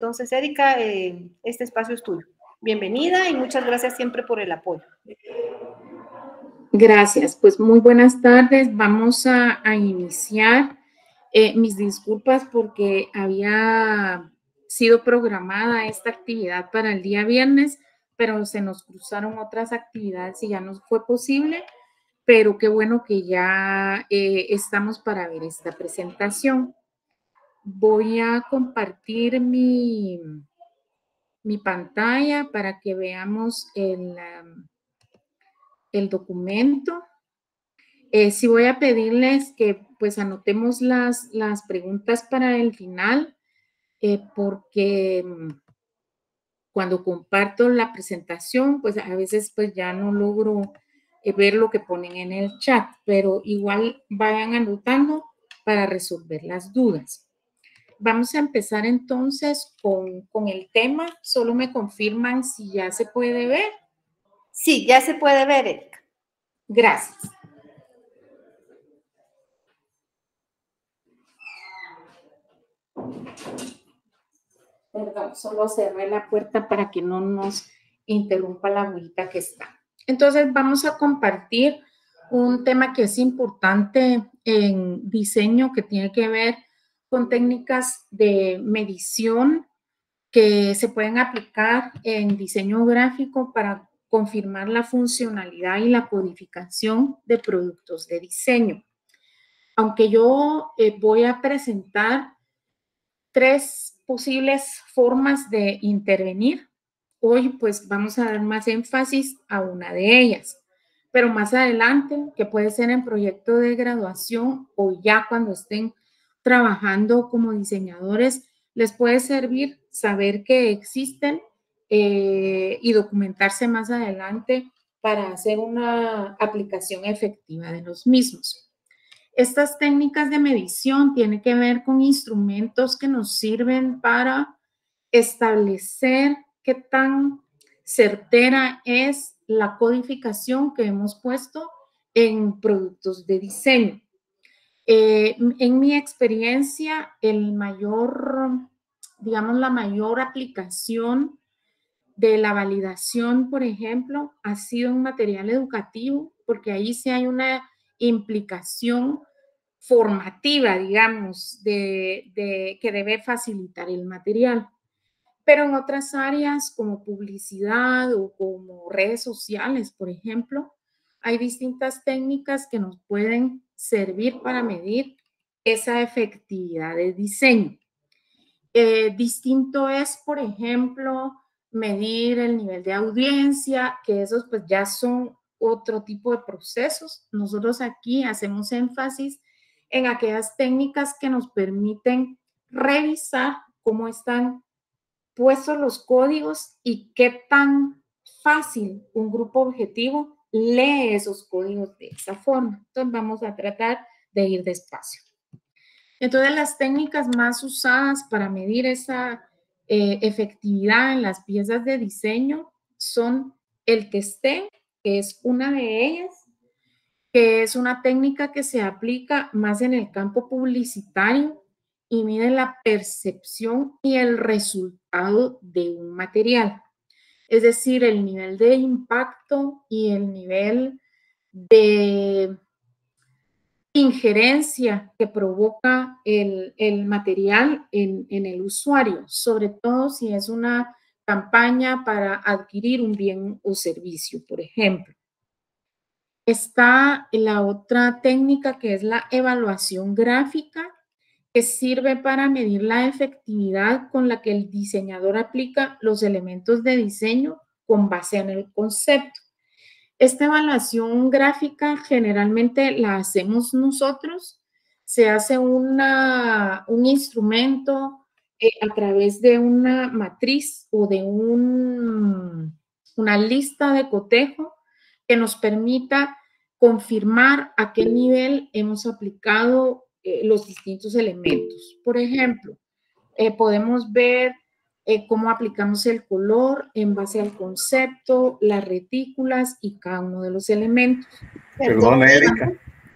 Entonces, Erika, este espacio es tuyo. Bienvenida y muchas gracias siempre por el apoyo. Gracias, pues muy buenas tardes. Vamos a iniciar. Mis disculpas porque había sido programada esta actividad para el día viernes, pero se nos cruzaron otras actividades y ya no fue posible, pero qué bueno que ya estamos para ver esta presentación. Voy a compartir mi pantalla para que veamos el documento. Sí voy a pedirles que pues anotemos las preguntas para el final, porque cuando comparto la presentación, pues a veces pues ya no logro ver lo que ponen en el chat, pero igual vayan anotando para resolver las dudas. Vamos a empezar entonces con el tema. Solo me confirman si ya se puede ver. Sí, ya se puede ver, Erika. Gracias. Perdón, solo cerré la puerta para que no nos interrumpa la abuelita que está. Entonces vamos a compartir un tema que es importante en diseño, que tiene que ver con técnicas de medición que se pueden aplicar en diseño gráfico para confirmar la funcionalidad y la codificación de productos de diseño. Aunque yo voy a presentar 3 posibles formas de intervenir, hoy pues vamos a dar más énfasis a una de ellas, pero más adelante, que puede ser en proyecto de graduación o ya cuando estén trabajando como diseñadores, les puede servir saber que existen y documentarse más adelante para hacer una aplicación efectiva de los mismos. Estas técnicas de medición tienen que ver con instrumentos que nos sirven para establecer qué tan certera es la codificación que hemos puesto en productos de diseño. En mi experiencia, la mayor aplicación de la validación, por ejemplo, ha sido en material educativo, porque ahí sí hay una implicación formativa, digamos, que debe facilitar el material. Pero en otras áreas como publicidad o como redes sociales, por ejemplo, hay distintas técnicas que nos pueden servir para medir esa efectividad de diseño. Distinto es, por ejemplo, medir el nivel de audiencia, que esos pues ya son otro tipo de procesos. Nosotros aquí hacemos énfasis en aquellas técnicas que nos permiten revisar cómo están puestos los códigos y qué tan fácil un grupo objetivo lee esos códigos de esa forma. Entonces vamos a tratar de ir despacio. Entonces las técnicas más usadas para medir esa efectividad en las piezas de diseño son el testeo, que es una de ellas, que es una técnica que se aplica más en el campo publicitario y mide la percepción y el resultado de un material. Es decir, el nivel de impacto y el nivel de injerencia que provoca el material en el usuario, sobre todo si es una campaña para adquirir un bien o servicio, por ejemplo. Está la otra técnica que es la evaluación gráfica, que sirve para medir la efectividad con la que el diseñador aplica los elementos de diseño con base en el concepto. Esta evaluación gráfica generalmente la hacemos nosotros. Se hace un instrumento a través de una matriz o de una lista de cotejo que nos permita confirmar a qué nivel hemos aplicado los distintos elementos. Por ejemplo, podemos ver cómo aplicamos el color en base al concepto, las retículas y cada uno de los elementos. Perdón, Erika.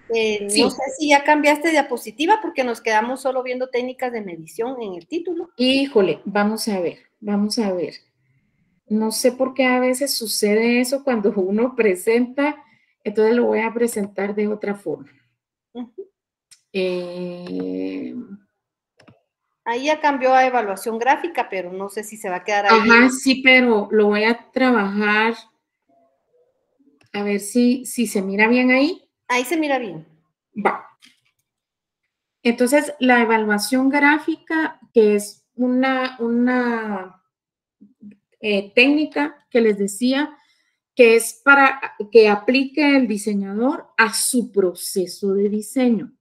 No Sí, sé si ya cambiaste diapositiva porque nos quedamos solo viendo técnicas de medición en el título. híjole, vamos a ver, vamos a ver. No sé por qué a veces sucede eso cuando uno presenta, entonces lo voy a presentar de otra forma. Ujú. Eh, Ahí ya cambió a evaluación gráfica, pero no sé si se va a quedar ahí. ajá, sí, pero lo voy a trabajar, a ver si se mira bien ahí. Ahí se mira bien. Va. Entonces, la evaluación gráfica, que es una técnica que les decía, que es para que aplique el diseñador a su proceso de diseño.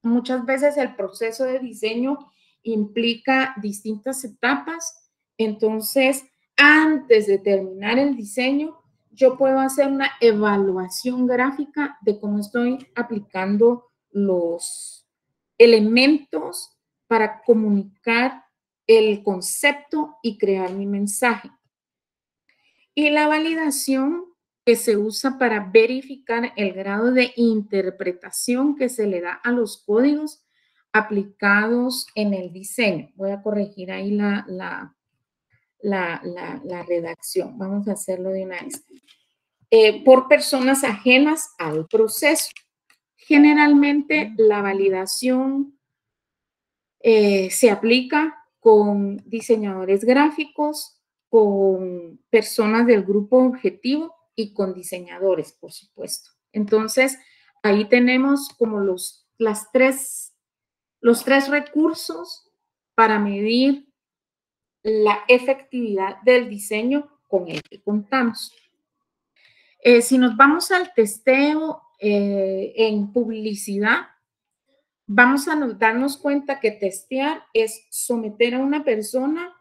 Muchas veces el proceso de diseño implica distintas etapas, entonces antes de terminar el diseño, yo puedo hacer una evaluación gráfica de cómo estoy aplicando los elementos para comunicar el concepto y crear mi mensaje. Y la validación que se usa para verificar el grado de interpretación que se le da a los códigos aplicados en el diseño. Voy a corregir ahí la redacción. Vamos a hacerlo de una vez. Por personas ajenas al proceso. Generalmente la validación se aplica con diseñadores gráficos, con personas del grupo objetivo y con diseñadores, por supuesto. Entonces, ahí tenemos como los tres recursos para medir la efectividad del diseño con el que contamos. Si nos vamos al testeo en publicidad, vamos a darnos cuenta que testear es someter a una persona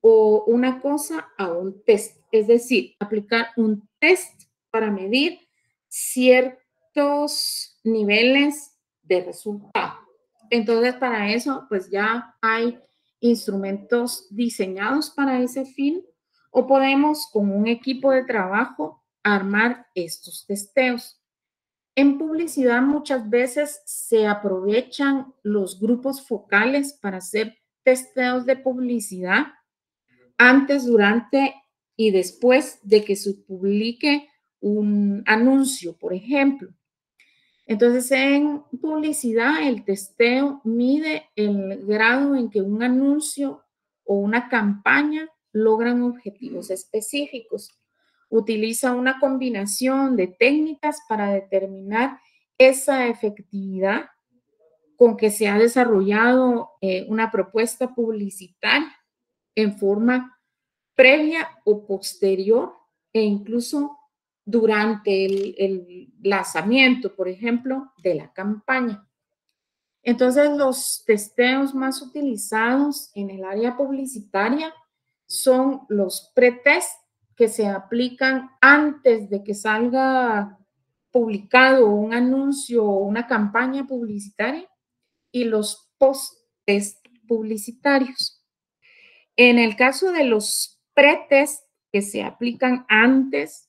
o una cosa a un test, es decir, aplicar un test para medir ciertos niveles de resultado. Entonces, para eso, pues ya hay instrumentos diseñados para ese fin o podemos con un equipo de trabajo armar estos testeos. En publicidad muchas veces se aprovechan los grupos focales para hacer testeos de publicidad antes, durante y después de que se publique un anuncio, por ejemplo. Entonces, en publicidad, el testeo mide el grado en que un anuncio o una campaña logran objetivos específicos. Utiliza una combinación de técnicas para determinar esa efectividad con que se ha desarrollado una propuesta publicitaria en forma previa o posterior e incluso durante el lanzamiento, por ejemplo, de la campaña. Entonces, los testeos más utilizados en el área publicitaria son los pretest que se aplican antes de que salga publicado un anuncio o una campaña publicitaria y los post-test publicitarios. En el caso de los pretest que se aplican antes,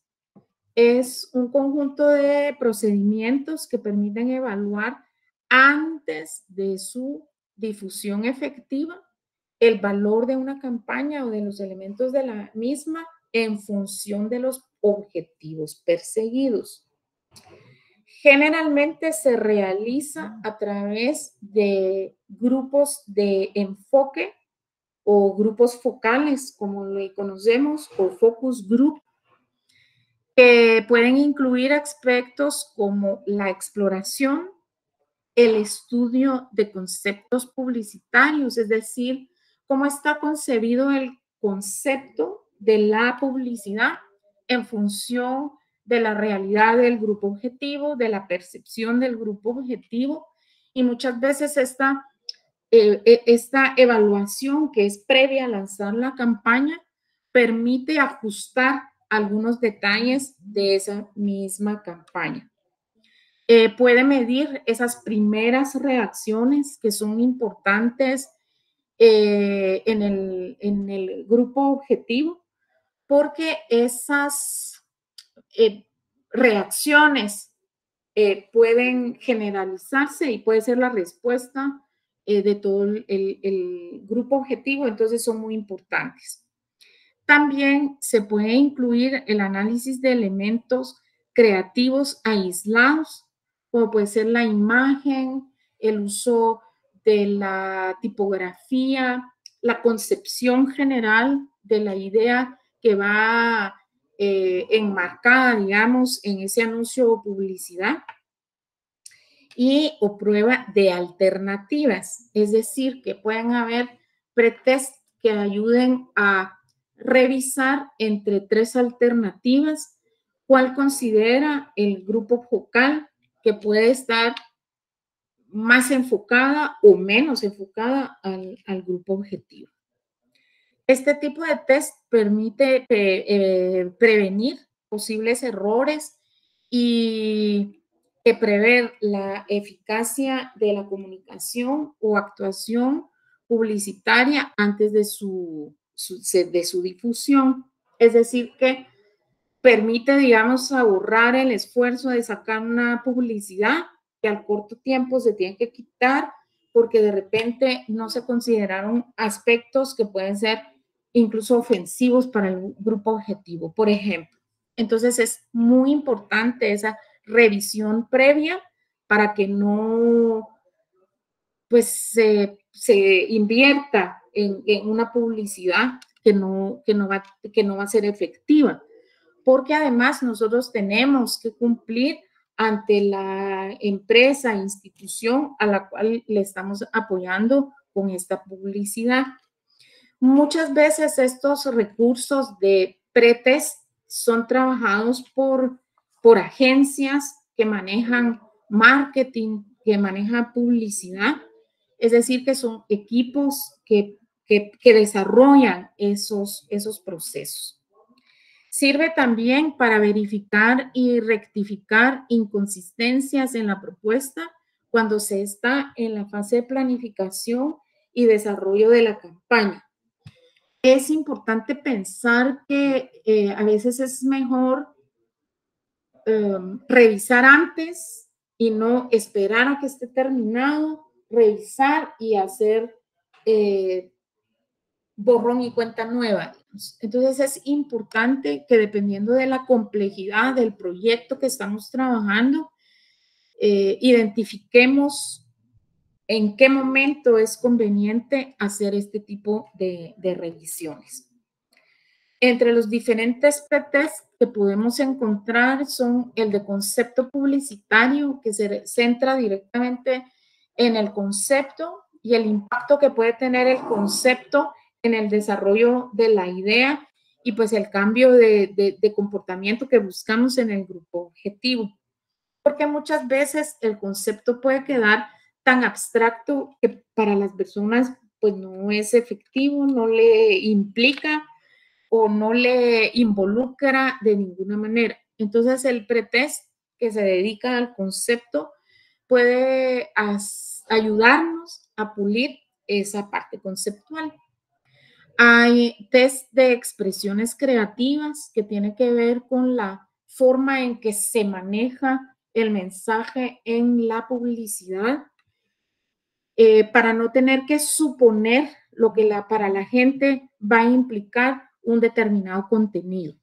es un conjunto de procedimientos que permiten evaluar antes de su difusión efectiva el valor de una campaña o de los elementos de la misma en función de los objetivos perseguidos. Generalmente se realiza a través de grupos de enfoque o grupos focales, como le conocemos, o focus group, que pueden incluir aspectos como la exploración, el estudio de conceptos publicitarios, es decir, cómo está concebido el concepto de la publicidad en función de la realidad del grupo objetivo, de la percepción del grupo objetivo, y muchas veces esta evaluación que es previa a lanzar la campaña permite ajustar algunos detalles de esa misma campaña. Puede medir esas primeras reacciones que son importantes en el grupo objetivo, porque esas reacciones pueden generalizarse y puede ser la respuesta de todo el grupo objetivo, entonces son muy importantes. También se puede incluir el análisis de elementos creativos aislados, como puede ser la imagen, el uso de la tipografía, la concepción general de la idea que va enmarcada, digamos, en ese anuncio o publicidad, o prueba de alternativas, es decir, que pueden haber pretest que ayuden a revisar entre 3 alternativas cuál considera el grupo focal que puede estar más enfocada o menos enfocada al grupo objetivo. Este tipo de test permite prevenir posibles errores y prever la eficacia de la comunicación o actuación publicitaria antes de su difusión. Es decir, que permite, digamos, ahorrar el esfuerzo de sacar una publicidad que al corto tiempo se tiene que quitar porque de repente no se consideraron aspectos que pueden ser incluso ofensivos para el grupo objetivo, por ejemplo. Entonces es muy importante esa revisión previa para que no pues se invierta en una publicidad que no va a ser efectiva, porque además nosotros tenemos que cumplir ante la empresa, institución a la cual le estamos apoyando con esta publicidad. Muchas veces estos recursos de pretest son trabajados por agencias que manejan marketing, que manejan publicidad, es decir, que son equipos que desarrollan esos procesos. Sirve también para verificar y rectificar inconsistencias en la propuesta cuando se está en la fase de planificación y desarrollo de la campaña. Es importante pensar que a veces es mejor revisar antes y no esperar a que esté terminado, revisar y hacer borrón y cuenta nueva. Entonces es importante que dependiendo de la complejidad del proyecto que estamos trabajando, identifiquemos en qué momento es conveniente hacer este tipo de revisiones. Entre los diferentes pretest que podemos encontrar son el de concepto publicitario, que se centra directamente en el concepto y el impacto que puede tener el concepto en el desarrollo de la idea y pues el cambio de comportamiento que buscamos en el grupo objetivo. Porque muchas veces el concepto puede quedar tan abstracto que para las personas pues no es efectivo, no le implica o no le involucra de ninguna manera. Entonces el pretest que se dedica al concepto puede ayudarnos a pulir esa parte conceptual. Hay test de expresiones creativas que tiene que ver con la forma en que se maneja el mensaje en la publicidad para no tener que suponer lo que para la gente va a implicar un determinado contenido.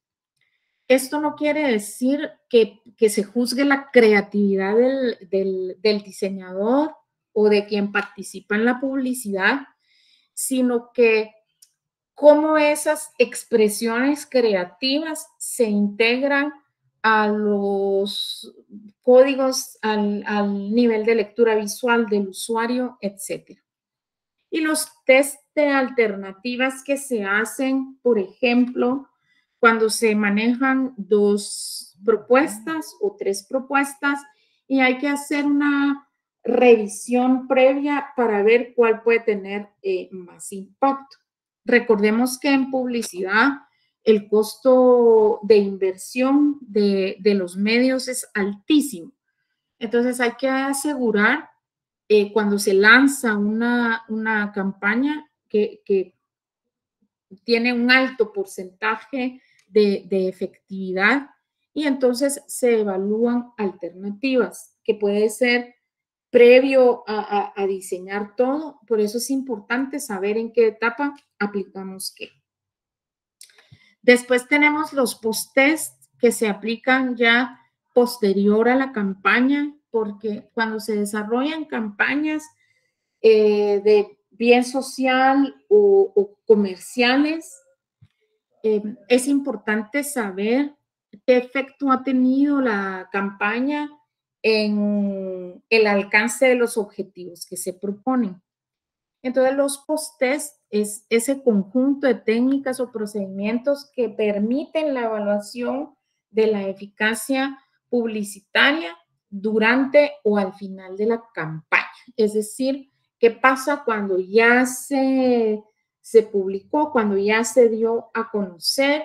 Esto no quiere decir que se juzgue la creatividad del diseñador o de quien participa en la publicidad, sino que cómo esas expresiones creativas se integran a los códigos, al nivel de lectura visual del usuario, etc. Y los test de alternativas que se hacen, por ejemplo, cuando se manejan 2 propuestas o 3 propuestas y hay que hacer una revisión previa para ver cuál puede tener más impacto. Recordemos que en publicidad el costo de inversión de los medios es altísimo. Entonces hay que asegurar cuando se lanza una campaña que tiene un alto porcentaje de efectividad y entonces se evalúan alternativas, que puede ser previo a diseñar todo. Por eso es importante saber en qué etapa aplicamos qué. Después tenemos los post-test que se aplican ya posterior a la campaña, porque cuando se desarrollan campañas de bien social o comerciales, es importante saber qué efecto ha tenido la campaña en el alcance de los objetivos que se proponen. Entonces, los post-test es ese conjunto de técnicas o procedimientos que permiten la evaluación de la eficacia publicitaria durante o al final de la campaña. Es decir, ¿qué pasa cuando ya se publicó, cuando ya se dio a conocer?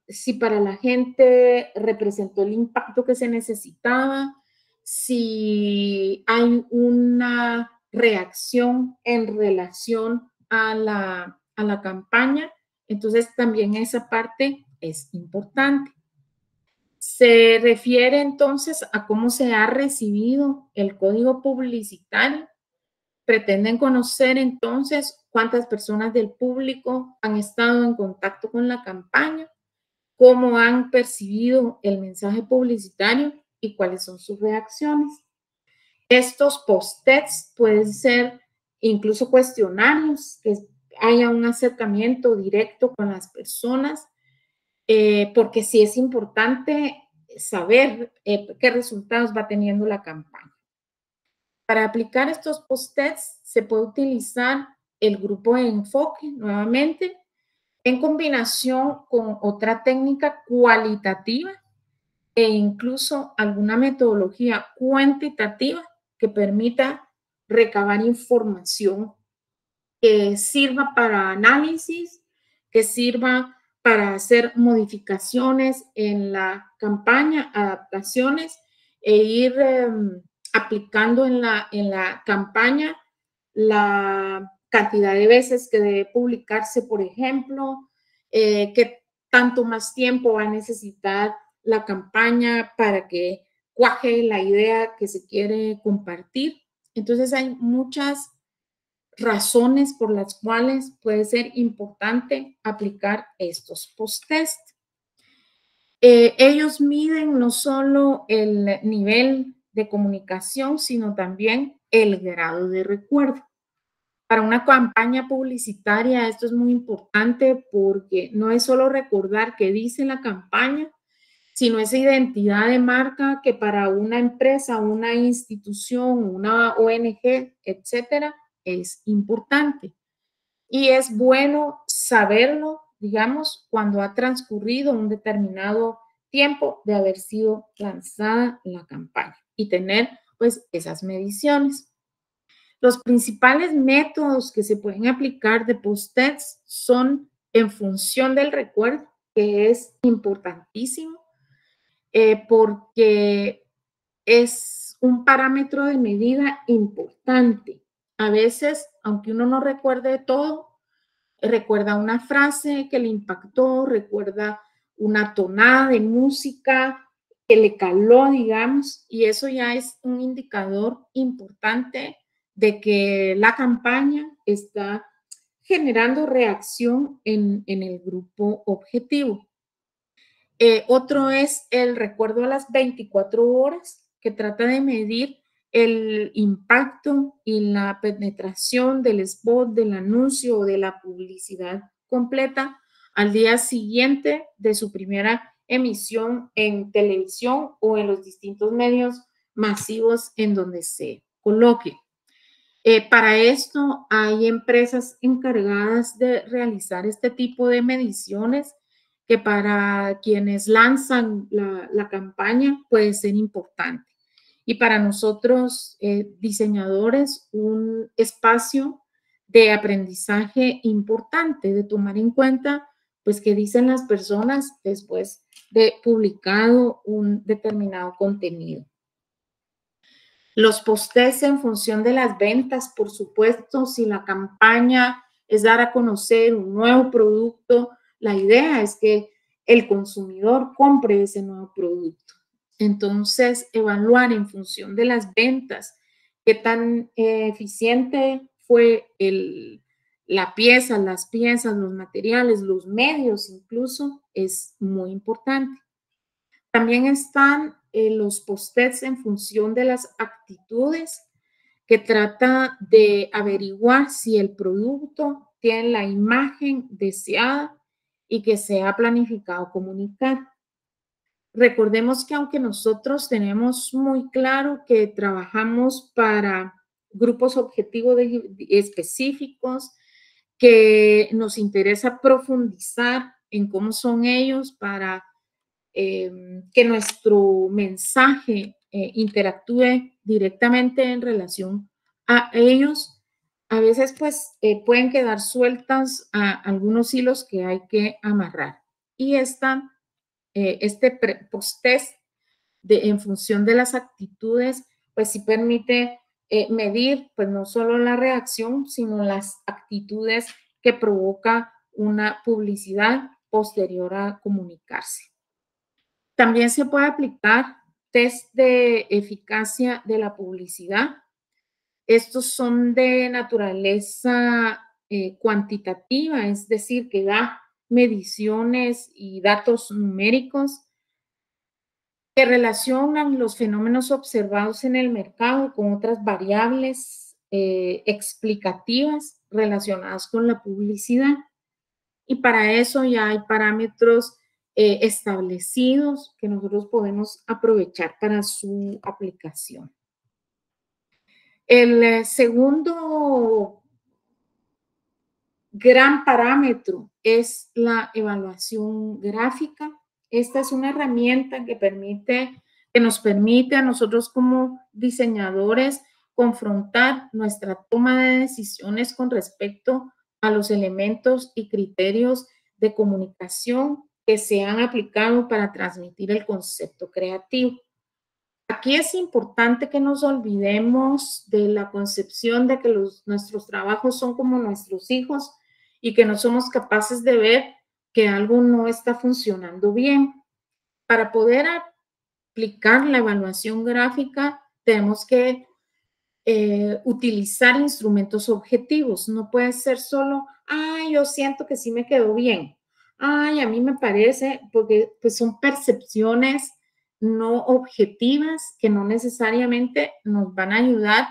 Si para la gente representó el impacto que se necesitaba, si hay una reacción en relación a la campaña. Entonces, también esa parte es importante. Se refiere entonces a cómo se ha recibido el código publicitario. Pretenden conocer entonces cuántas personas del público han estado en contacto con la campaña, cómo han percibido el mensaje publicitario y cuáles son sus reacciones. Estos post-its pueden ser incluso cuestionarios, que haya un acercamiento directo con las personas, porque sí es importante saber qué resultados va teniendo la campaña. Para aplicar estos post-its se puede utilizar el grupo de enfoque nuevamente, en combinación con otra técnica cualitativa e incluso alguna metodología cuantitativa que permita recabar información que sirva para análisis, que sirva para hacer modificaciones en la campaña, adaptaciones e ir aplicando en la campaña la cantidad de veces que debe publicarse, por ejemplo, qué tanto más tiempo va a necesitar la campaña para que cuaje la idea que se quiere compartir. Entonces hay muchas razones por las cuales puede ser importante aplicar estos post-test. Ellos miden no solo el nivel de comunicación, sino también el grado de recuerdo. Para una campaña publicitaria esto es muy importante porque no es solo recordar qué dice la campaña, sino esa identidad de marca que para una empresa, una institución, una ONG, etcétera, es importante. Y es bueno saberlo, digamos, cuando ha transcurrido un determinado tiempo de haber sido lanzada la campaña y tener pues esas mediciones. Los principales métodos que se pueden aplicar de post-its son en función del recuerdo, que es importantísimo, porque es un parámetro de medida importante. A veces, aunque uno no recuerde todo, recuerda una frase que le impactó, recuerda una tonada de música que le caló, digamos, y eso ya es un indicador importante de que la campaña está generando reacción en el grupo objetivo. Otro es el recuerdo a las 24 horas, que trata de medir el impacto y la penetración del spot, del anuncio o de la publicidad completa al día siguiente de su primera emisión en televisión o en los distintos medios masivos en donde se coloque. Para esto hay empresas encargadas de realizar este tipo de mediciones que para quienes lanzan la campaña puede ser importante. Y para nosotros, diseñadores, un espacio de aprendizaje importante, de tomar en cuenta, pues, qué dicen las personas después de publicado un determinado contenido. Los post-its en función de las ventas, por supuesto, si la campaña es dar a conocer un nuevo producto, la idea es que el consumidor compre ese nuevo producto. Entonces, evaluar en función de las ventas, qué tan eficiente fue las piezas, los materiales, los medios incluso, es muy importante. También están los post-its en función de las actitudes, que trata de averiguar si el producto tiene la imagen deseada y que se ha planificado comunicar. Recordemos que aunque nosotros tenemos muy claro que trabajamos para grupos objetivos específicos, que nos interesa profundizar en cómo son ellos para que nuestro mensaje interactúe directamente en relación a ellos, a veces pues pueden quedar sueltas algunos hilos que hay que amarrar. Y este post-test en función de las actitudes, pues sí permite medir pues no solo la reacción, sino las actitudes que provoca una publicidad posterior a comunicarse. También se puede aplicar test de eficacia de la publicidad. Estos son de naturaleza cuantitativa, es decir, que da mediciones y datos numéricos que relacionan los fenómenos observados en el mercado con otras variables explicativas relacionadas con la publicidad. Y para eso ya hay parámetros establecidos que nosotros podemos aprovechar para su aplicación. El segundo gran parámetro es la evaluación gráfica. Esta es una herramienta que nos permite a nosotros como diseñadores confrontar nuestra toma de decisiones con respecto a los elementos y criterios de comunicación que se han aplicado para transmitir el concepto creativo. Aquí es importante que nos olvidemos de la concepción de que nuestros trabajos son como nuestros hijos y que no somos capaces de ver que algo no está funcionando bien. Para poder aplicar la evaluación gráfica, tenemos que utilizar instrumentos objetivos. No puede ser solo, ay, yo siento que sí me quedó bien. Ay, a mí me parece, porque pues son percepciones no objetivas que no necesariamente nos van a ayudar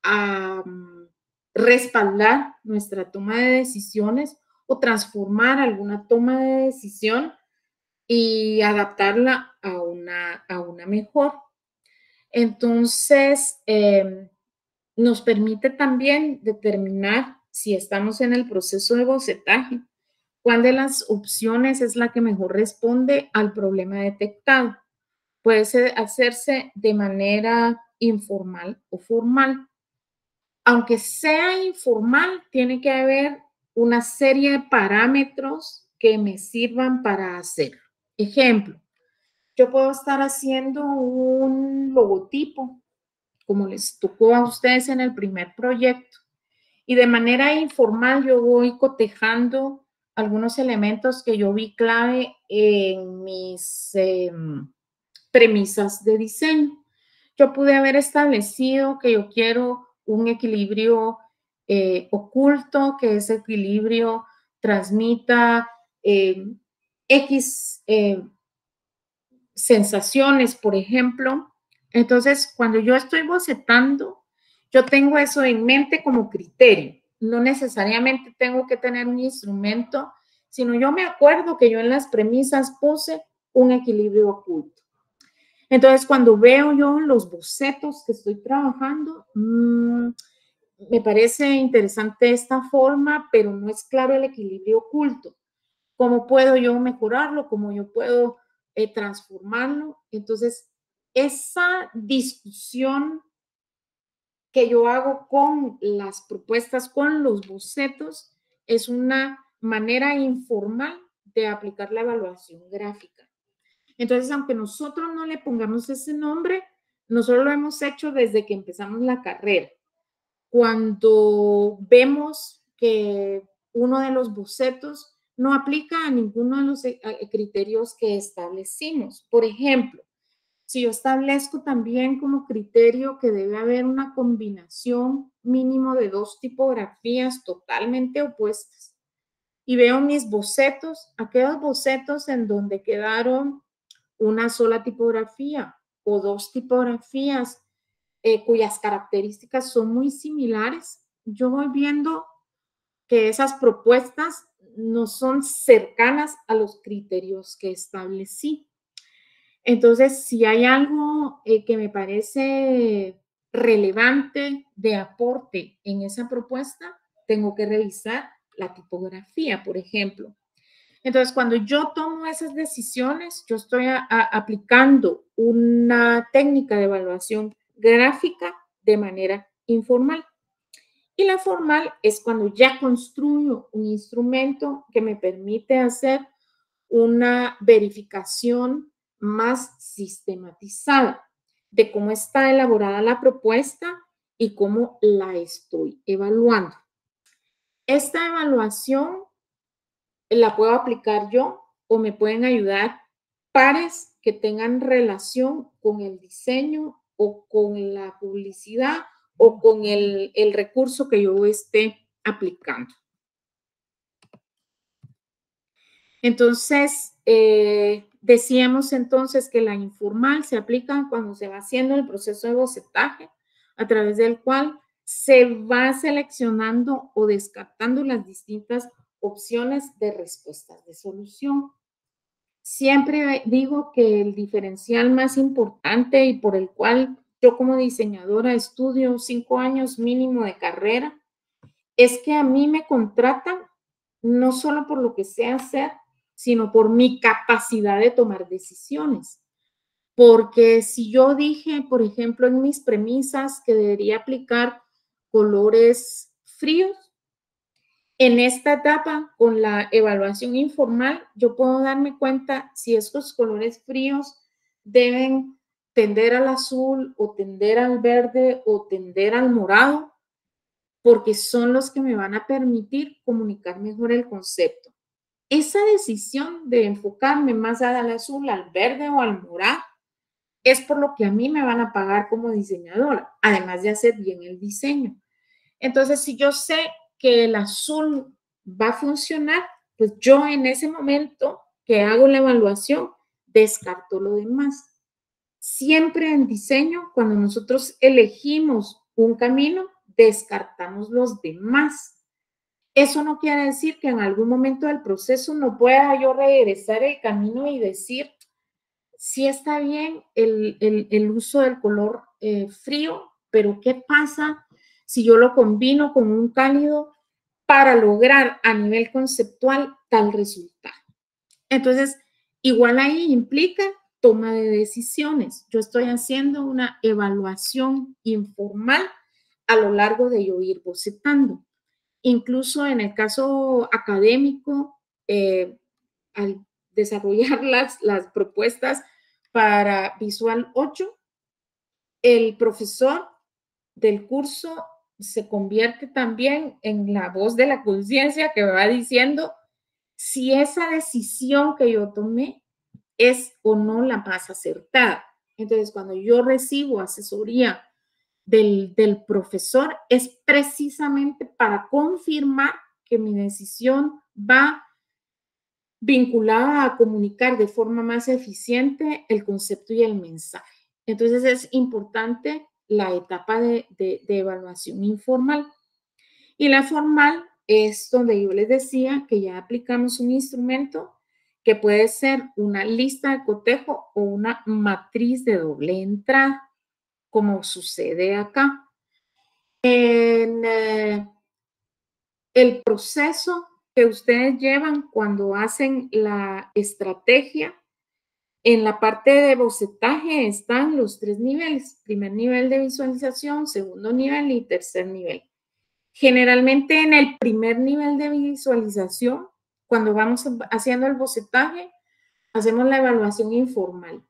a respaldar nuestra toma de decisiones o transformar alguna toma de decisión y adaptarla a una mejor. Entonces, nos permite también determinar si estamos en el proceso de bocetaje, cuál de las opciones es la que mejor responde al problema detectado. Puede hacerse de manera informal o formal. Aunque sea informal, tiene que haber una serie de parámetros que me sirvan para hacer. Ejemplo, yo puedo estar haciendo un logotipo, como les tocó a ustedes en el primer proyecto, y de manera informal yo voy cotejando algunos elementos que yo vi clave en mis premisas de diseño. Yo pude haber establecido que yo quiero un equilibrio oculto, que ese equilibrio transmita X sensaciones, por ejemplo. Entonces, cuando yo estoy bocetando, yo tengo eso en mente como criterio. No necesariamente tengo que tener un instrumento, sino yo me acuerdo que yo en las premisas puse un equilibrio oculto. Entonces, cuando veo yo los bocetos que estoy trabajando, me parece interesante esta forma, pero no es claro el equilibrio oculto. ¿Cómo puedo yo mejorarlo? ¿Cómo yo puedo transformarlo? Entonces, esa discusión que yo hago con las propuestas, con los bocetos, es una manera informal de aplicar la evaluación gráfica. Entonces, aunque nosotros no le pongamos ese nombre, nosotros lo hemos hecho desde que empezamos la carrera. Cuando vemos que uno de los bocetos no aplica a ninguno de los criterios que establecimos. Por ejemplo, si yo establezco también como criterio que debe haber una combinación mínimo de 2 tipografías totalmente opuestas y veo mis bocetos, aquellos bocetos en donde quedaron una sola tipografía o 2 tipografías cuyas características son muy similares, yo voy viendo que esas propuestas no son cercanas a los criterios que establecí. Entonces, si hay algo que me parece relevante de aporte en esa propuesta, tengo que revisar la tipografía, por ejemplo. Entonces, cuando yo tomo esas decisiones, yo estoy aplicando una técnica de evaluación gráfica de manera informal. Y la formal es cuando ya construyo un instrumento que me permite hacer una verificación más sistematizada de cómo está elaborada la propuesta y cómo la estoy evaluando. Esta evaluación la puedo aplicar yo o me pueden ayudar pares que tengan relación con el diseño o con la publicidad o con el recurso que yo esté aplicando. Entonces, decíamos entonces que la informal se aplica cuando se va haciendo el proceso de bocetaje, a través del cual se va seleccionando o descartando las distintas opciones de respuestas de solución. Siempre digo que el diferencial más importante y por el cual yo como diseñadora estudio 5 años mínimo de carrera, es que a mí me contratan no solo por lo que sé hacer, sino por mi capacidad de tomar decisiones. Porque si yo dije, por ejemplo, en mis premisas que debería aplicar colores fríos, en esta etapa, con la evaluación informal, yo puedo darme cuenta si estos colores fríos deben tender al azul o tender al verde o tender al morado, porque son los que me van a permitir comunicar mejor el concepto. Esa decisión de enfocarme más al azul, al verde o al morado es por lo que a mí me van a pagar como diseñadora, además de hacer bien el diseño. Entonces, si yo sé que el azul va a funcionar, pues yo en ese momento que hago la evaluación, descarto lo demás. Siempre en diseño, cuando nosotros elegimos un camino, descartamos los demás. Eso no quiere decir que en algún momento del proceso no pueda yo regresar el camino y decir, sí está bien el uso del color frío, pero ¿qué pasa si yo lo combino con un cálido para lograr a nivel conceptual tal resultado? Entonces, igual ahí implica toma de decisiones. Yo estoy haciendo una evaluación informal a lo largo de yo ir bocetando. Incluso en el caso académico, al desarrollar las propuestas para Visual 8, el profesor del curso se convierte también en la voz de la conciencia que va diciendo si esa decisión que yo tomé es o no la más acertada. Entonces, cuando yo recibo asesoría del profesor, es precisamente para confirmar que mi decisión va vinculada a comunicar de forma más eficiente el concepto y el mensaje. Entonces, es importante la etapa de evaluación informal. Y la formal es donde yo les decía que ya aplicamos un instrumento que puede ser una lista de cotejo o una matriz de doble entrada, como sucede acá. En el proceso que ustedes llevan cuando hacen la estrategia, en la parte de bocetaje están los 3 niveles: primer nivel de visualización, segundo nivel y tercer nivel. Generalmente en el primer nivel de visualización, cuando vamos haciendo el bocetaje, hacemos la evaluación informal.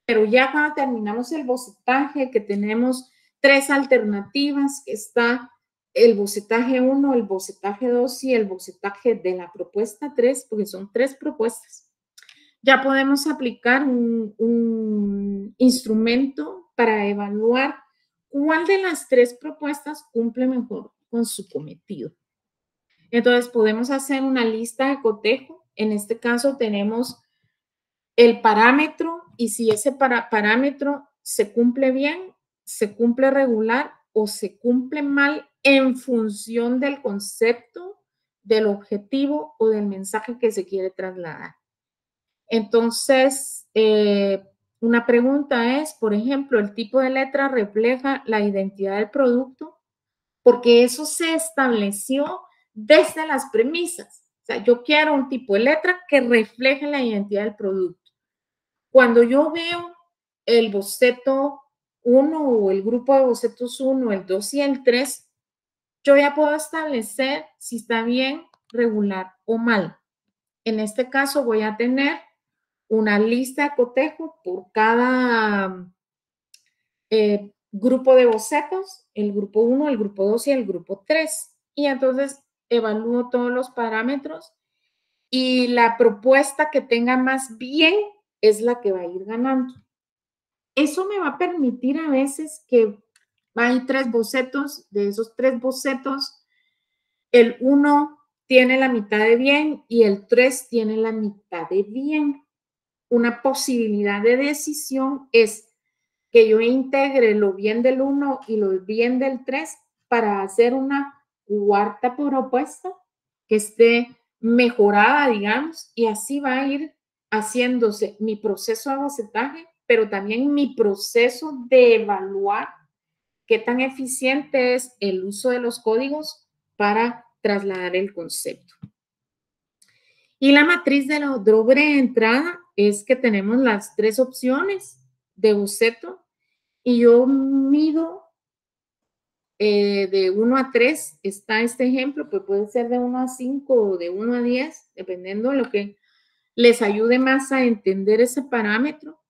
Pero ya cuando terminamos el bocetaje, que tenemos 3 alternativas, que está el bocetaje 1, el bocetaje 2 y el bocetaje de la propuesta 3, porque son 3 propuestas, ya podemos aplicar un instrumento para evaluar cuál de las 3 propuestas cumple mejor con su cometido. Entonces, podemos hacer una lista de cotejo. En este caso, tenemos el parámetro y si ese parámetro se cumple bien, se cumple regular o se cumple mal en función del concepto, del objetivo o del mensaje que se quiere trasladar. Entonces, una pregunta es, por ejemplo, ¿el tipo de letra refleja la identidad del producto? Porque eso se estableció desde las premisas. O sea, yo quiero un tipo de letra que refleje la identidad del producto. Cuando yo veo el boceto 1 o el grupo de bocetos 1, el 2 y el 3, yo ya puedo establecer si está bien, regular o mal. En este caso voy a tener una lista de cotejo por cada grupo de bocetos, el grupo 1, el grupo 2 y el grupo 3. Y entonces evalúo todos los parámetros y la propuesta que tenga más bien es la que va a ir ganando. Eso me va a permitir a veces que hay 3 bocetos, de esos 3 bocetos, el 1 tiene la mitad de bien y el 3 tiene la mitad de bien. Una posibilidad de decisión es que yo integre lo bien del 1 y lo bien del 3 para hacer una cuarta propuesta que esté mejorada, digamos, y así va a ir haciéndose mi proceso de bocetaje, pero también mi proceso de evaluar qué tan eficiente es el uso de los códigos para trasladar el concepto. Y la matriz de la doble entrada es que tenemos las 3 opciones de boceto y yo mido de 1 a 3, está este ejemplo, pues puede ser de 1 a 5 o de 1 a 10, dependiendo de lo que les ayude más a entender ese parámetro.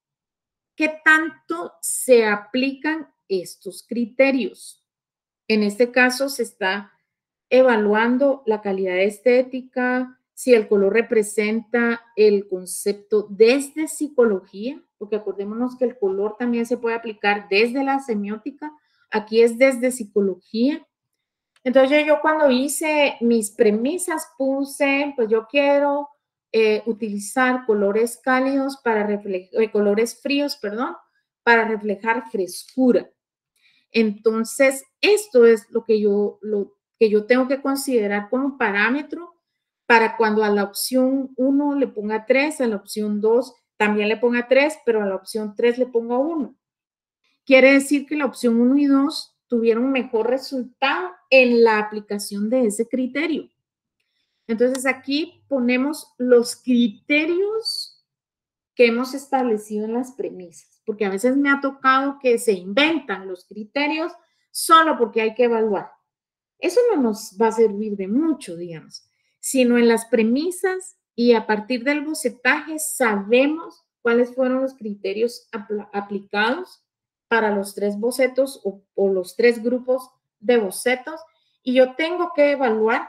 ¿Qué tanto se aplican estos criterios? En este caso se está evaluando la calidad estética, si el color representa el concepto desde psicología, porque acordémonos que el color también se puede aplicar desde la semiótica, aquí es desde psicología. Entonces yo cuando hice mis premisas puse, pues yo quiero utilizar colores cálidos para reflejar, colores fríos, perdón, para reflejar frescura. Entonces, esto es lo que yo tengo que considerar como parámetro para cuando a la opción 1 le ponga 3, a la opción 2 también le ponga 3, pero a la opción 3 le ponga 1. Quiere decir que la opción 1 y 2 tuvieron mejor resultado en la aplicación de ese criterio. Entonces, aquí ponemos los criterios que hemos establecido en las premisas, porque a veces me ha tocado que se inventan los criterios solo porque hay que evaluar. Eso no nos va a servir de mucho, digamos, sino en las premisas y a partir del bocetaje sabemos cuáles fueron los criterios aplicados para los 3 bocetos o los 3 grupos de bocetos y yo tengo que evaluar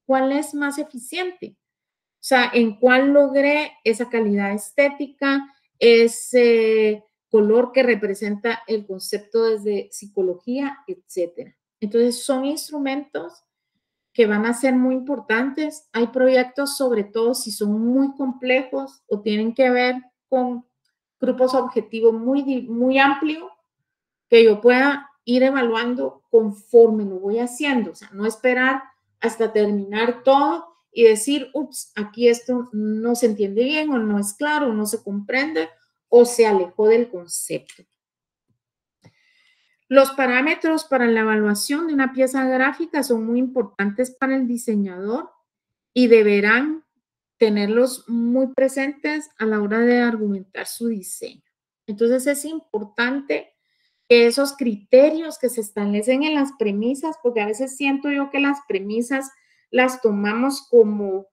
cuál es más eficiente. O sea, en cuál logré esa calidad estética, ese color que representa el concepto desde psicología, etcétera. Entonces, son instrumentos que van a ser muy importantes. Hay proyectos, sobre todo si son muy complejos o tienen que ver con grupos objetivos muy amplios, que yo pueda ir evaluando conforme lo voy haciendo. O sea, no esperar hasta terminar todo y decir, ups, aquí esto no se entiende bien o no es claro, o no se comprende o se alejó del concepto. Los parámetros para la evaluación de una pieza gráfica son muy importantes para el diseñador y deberán tenerlos muy presentes a la hora de argumentar su diseño. Entonces es importante que esos criterios que se establecen en las premisas, porque a veces siento yo que las premisas las tomamos como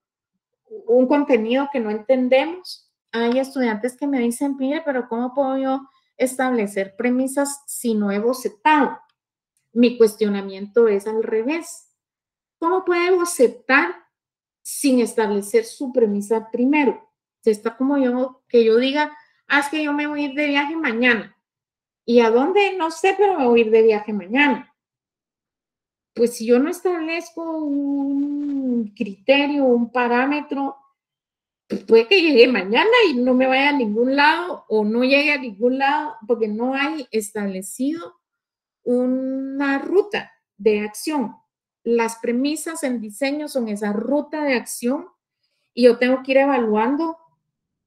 un contenido que no entendemos. Hay estudiantes que me dicen, mire, pero ¿cómo puedo yo establecer premisas si no he bocetado? mi cuestionamiento es al revés. ¿Cómo puede bocetar sin establecer su premisa primero? Está como que yo diga, es que yo me voy a ir de viaje mañana. ¿Y a dónde? No sé, pero me voy a ir de viaje mañana. Pues si yo no establezco un criterio, un parámetro, pues puede que llegue mañana y no me vaya a ningún lado o no llegue a ningún lado porque no hay establecido una ruta de acción. Las premisas en diseño son esa ruta de acción y yo tengo que ir evaluando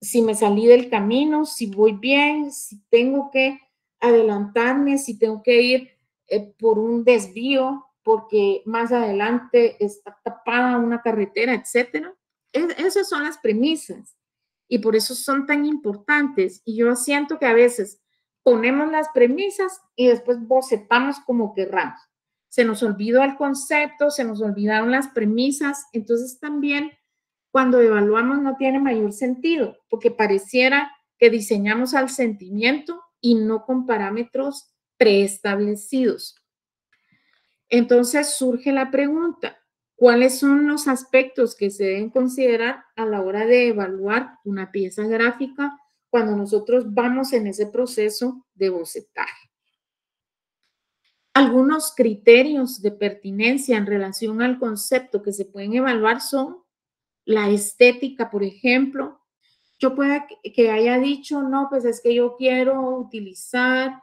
si me salí del camino, si voy bien, si tengo que adelantarme, si tengo que ir por un desvío porque más adelante está tapada una carretera, etcétera. Esas son las premisas y por eso son tan importantes. Y yo siento que a veces ponemos las premisas y después bocetamos como querramos. Se nos olvidó el concepto, se nos olvidaron las premisas, entonces también cuando evaluamos no tiene mayor sentido, porque pareciera que diseñamos al sentimiento y no con parámetros preestablecidos. Entonces surge la pregunta, ¿cuáles son los aspectos que se deben considerar a la hora de evaluar una pieza gráfica cuando nosotros vamos en ese proceso de bocetaje? Algunos criterios de pertinencia en relación al concepto que se pueden evaluar son la estética, por ejemplo. Yo pueda que haya dicho, no, pues es que yo quiero utilizar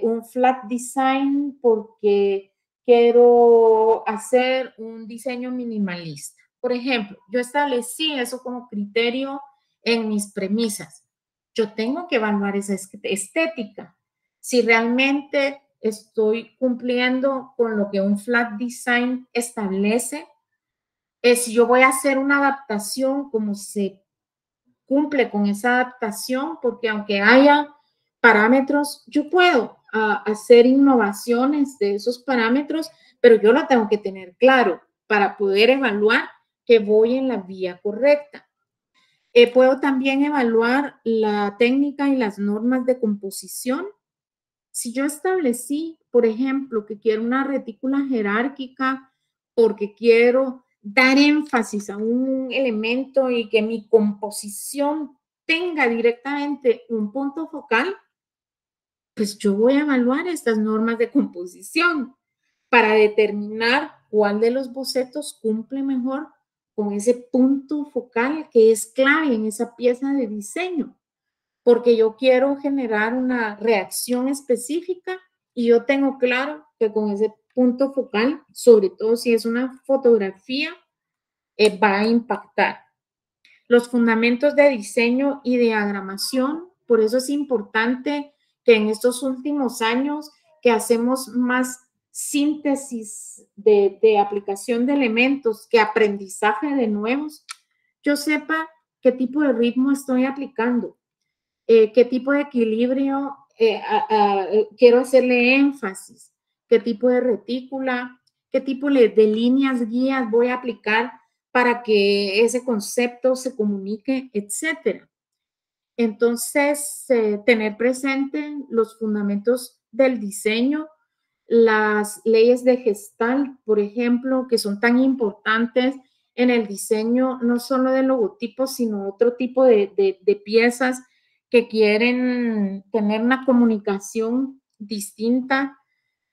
un flat design porque quiero hacer un diseño minimalista. Por ejemplo, yo establecí eso como criterio en mis premisas. Yo tengo que evaluar esa estética. Si realmente estoy cumpliendo con lo que un flat design establece, si yo voy a hacer una adaptación, como se cumple con esa adaptación, porque aunque haya parámetros, yo puedo hacer innovaciones de esos parámetros, pero yo lo tengo que tener claro para poder evaluar que voy en la vía correcta. Puedo también evaluar la técnica y las normas de composición. Si yo establecí, por ejemplo, que quiero una retícula jerárquica porque quiero dar énfasis a un elemento y que mi composición tenga directamente un punto focal, pues yo voy a evaluar estas normas de composición para determinar cuál de los bocetos cumple mejor con ese punto focal que es clave en esa pieza de diseño, porque yo quiero generar una reacción específica y yo tengo claro que con ese punto focal, sobre todo si es una fotografía, va a impactar. Los fundamentos de diseño y diagramación, por eso es importante que en estos últimos años que hacemos más síntesis de aplicación de elementos que aprendizaje de nuevos, yo sepa qué tipo de ritmo estoy aplicando, qué tipo de equilibrio quiero hacerle énfasis, qué tipo de retícula, qué tipo de líneas guías voy a aplicar para que ese concepto se comunique, etcétera. Entonces, tener presente los fundamentos del diseño, las leyes de Gestalt, por ejemplo, que son tan importantes en el diseño, no solo de logotipos, sino otro tipo de piezas que quieren tener una comunicación distinta,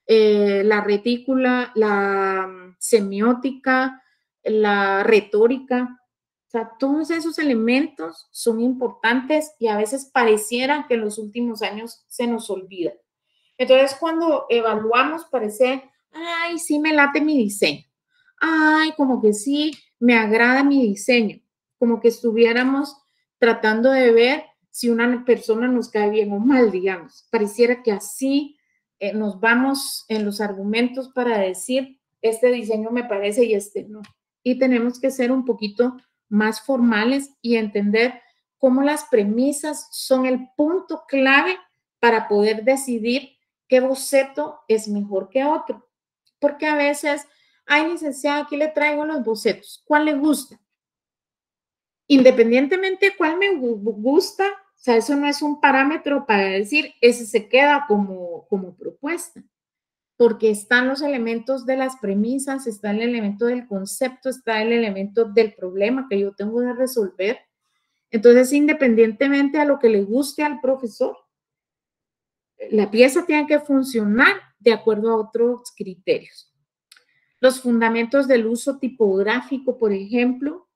la retícula, la semiótica, la retórica. O sea, todos esos elementos son importantes y a veces pareciera que en los últimos años se nos olvidan. Entonces, cuando evaluamos, parece, ay, sí me late mi diseño. Ay, como que sí me agrada mi diseño. Como que estuviéramos tratando de ver si una persona nos cae bien o mal, digamos. Pareciera que así nos vamos en los argumentos para decir, este diseño me parece y este no. Y tenemos que ser un poquito más formales y entender cómo las premisas son el punto clave para poder decidir qué boceto es mejor que otro. Porque a veces, ay, licenciada, aquí le traigo los bocetos. ¿Cuál le gusta? Independientemente de cuál me gusta, o sea, eso no es un parámetro para decir, ese se queda como propuesta. porque están los elementos de las premisas, está el elemento del concepto, está el elemento del problema que yo tengo de resolver. Entonces, independientemente a lo que le guste al profesor, la pieza tiene que funcionar de acuerdo a otros criterios. Los fundamentos del uso tipográfico, por ejemplo,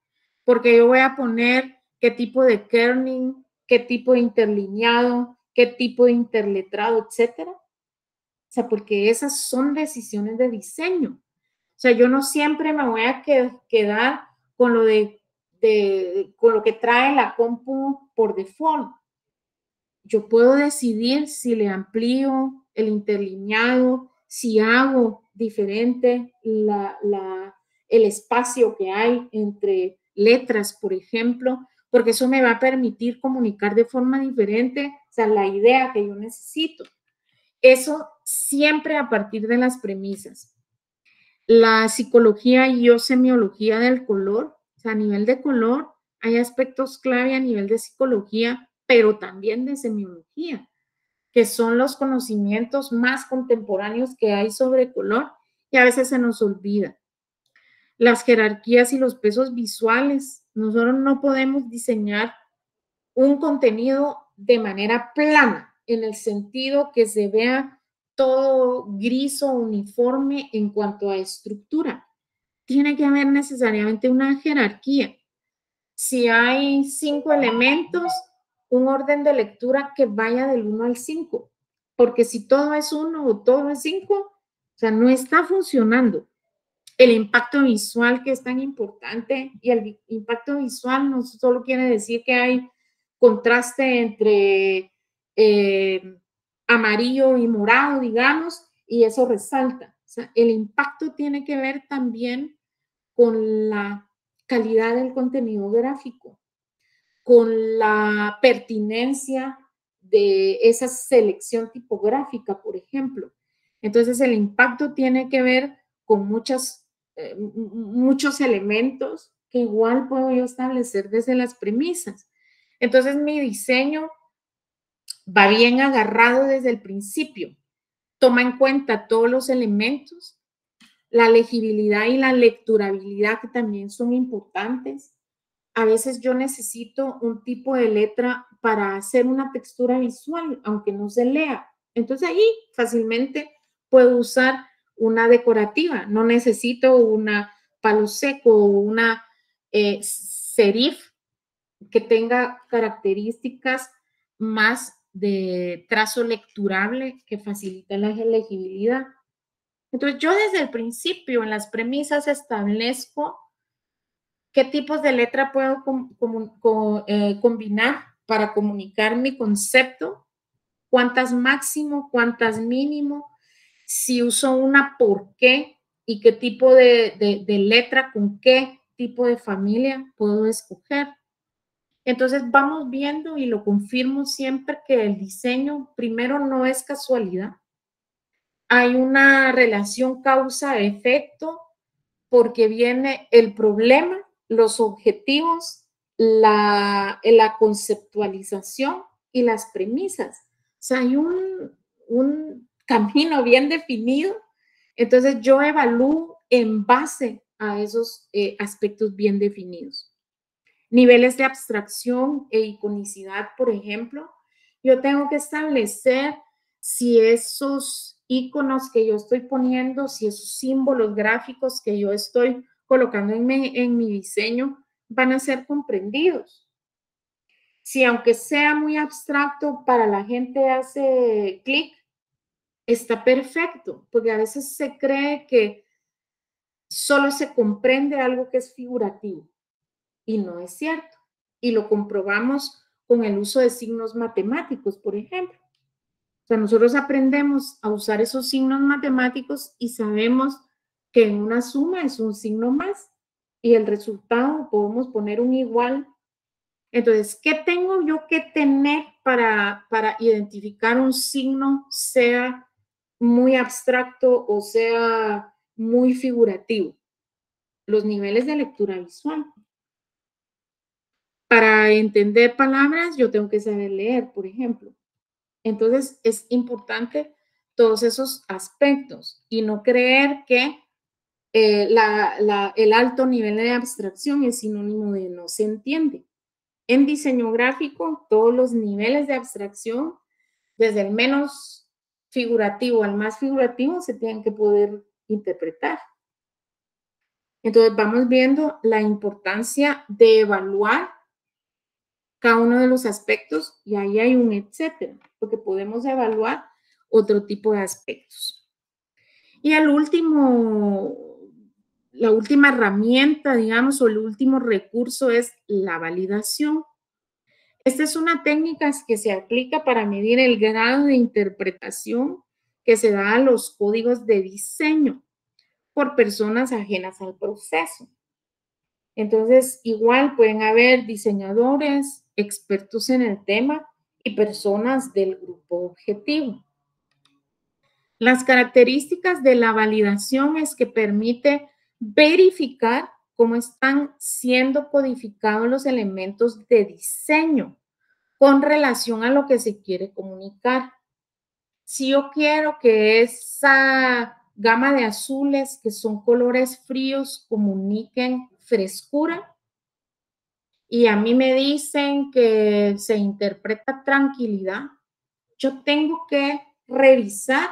porque yo voy a poner qué tipo de kerning, qué tipo de interlineado, qué tipo de interletrado, etcétera. O sea, porque esas son decisiones de diseño. O sea, yo no siempre me voy a quedar con lo con lo que trae la compu por default. Yo puedo decidir si le amplío el interlineado, si hago diferente el espacio que hay entre letras, por ejemplo, porque eso me va a permitir comunicar de forma diferente, o sea, la idea que yo necesito. Eso siempre a partir de las premisas. La psicología y o semiología del color, o sea, a nivel de color, hay aspectos clave a nivel de psicología, pero también de semiología, que son los conocimientos más contemporáneos que hay sobre color y a veces se nos olvida. Las jerarquías y los pesos visuales. Nosotros no podemos diseñar un contenido de manera plana, en el sentido que se vea todo gris o uniforme en cuanto a estructura. Tiene que haber necesariamente una jerarquía. Si hay 5 elementos, un orden de lectura que vaya del 1 al 5, porque si todo es 1 o todo es 5, o sea, no está funcionando. El impacto visual, que es tan importante, y el impacto visual no solo quiere decir que hay contraste entre amarillo y morado, digamos, y eso resalta. O sea, el impacto tiene que ver también con la calidad del contenido gráfico, con la pertinencia de esa selección tipográfica, por ejemplo. Entonces, el impacto tiene que ver con muchos elementos que igual puedo yo establecer desde las premisas. Entonces, mi diseño va bien agarrado desde el principio. Toma en cuenta todos los elementos, la legibilidad y la lecturabilidad, que también son importantes. A veces yo necesito un tipo de letra para hacer una textura visual, aunque no se lea. Entonces ahí fácilmente puedo usar una decorativa. No necesito una palo seco o una serif que tenga características más de trazo lecturable que facilita la legibilidad. Entonces yo desde el principio en las premisas establezco qué tipos de letra puedo combinar para comunicar mi concepto, cuántas máximo, cuántas mínimo, si uso una por qué y qué tipo de letra con qué tipo de familia puedo escoger. Entonces vamos viendo y lo confirmo siempre que el diseño primero no es casualidad. Hay una relación causa-efecto porque viene el problema, los objetivos, la conceptualización y las premisas. O sea, hay un camino bien definido. Entonces yo evalúo en base a esos aspectos bien definidos. Niveles de abstracción e iconicidad, por ejemplo, yo tengo que establecer si esos iconos que yo estoy poniendo, si esos símbolos gráficos que yo estoy colocando en mi diseño van a ser comprendidos. Si aunque sea muy abstracto, para la gente hace clic, está perfecto, porque a veces se cree que solo se comprende algo que es figurativo y no es cierto. Y lo comprobamos con el uso de signos matemáticos, por ejemplo. O sea, nosotros aprendemos a usar esos signos matemáticos y sabemos que en una suma es un signo más y el resultado podemos poner un igual. Entonces, ¿qué tengo yo que tener para identificar un signo, sea muy abstracto o sea muy figurativo? Los niveles de lectura visual. Para entender palabras, yo tengo que saber leer, por ejemplo. Entonces, es importante todos esos aspectos y no creer que el alto nivel de abstracción es sinónimo de no se entiende. En diseño gráfico, todos los niveles de abstracción, desde el menos figurativo al más figurativo, se tienen que poder interpretar. Entonces vamos viendo la importancia de evaluar cada uno de los aspectos y ahí hay un etcétera, porque podemos evaluar otro tipo de aspectos. Y el último, la última herramienta, digamos, o el último recurso es la validación. Esta es una técnica que se aplica para medir el grado de interpretación que se da a los códigos de diseño por personas ajenas al proceso. Entonces, igual pueden haber diseñadores, expertos en el tema y personas del grupo objetivo. Las características de la validación es que permite verificar cómo están siendo codificados los elementos de diseño con relación a lo que se quiere comunicar. Si yo quiero que esa gama de azules, que son colores fríos, comuniquen frescura, y a mí me dicen que se interpreta tranquilidad, yo tengo que revisar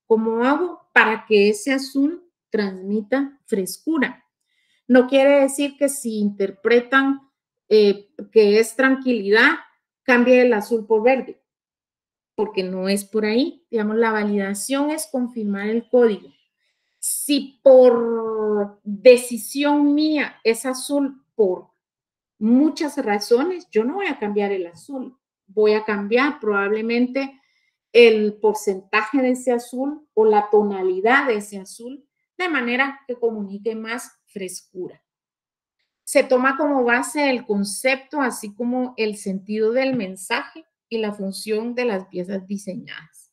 cómo hago para que ese azul transmita frescura. No quiere decir que si interpretan que es tranquilidad, cambie el azul por verde, porque no es por ahí. Digamos, la validación es confirmar el código. Si por decisión mía es azul por muchas razones, yo no voy a cambiar el azul. Voy a cambiar probablemente el porcentaje de ese azul o la tonalidad de ese azul de manera que comunique más frescura. Se toma como base el concepto, así como el sentido del mensaje y la función de las piezas diseñadas.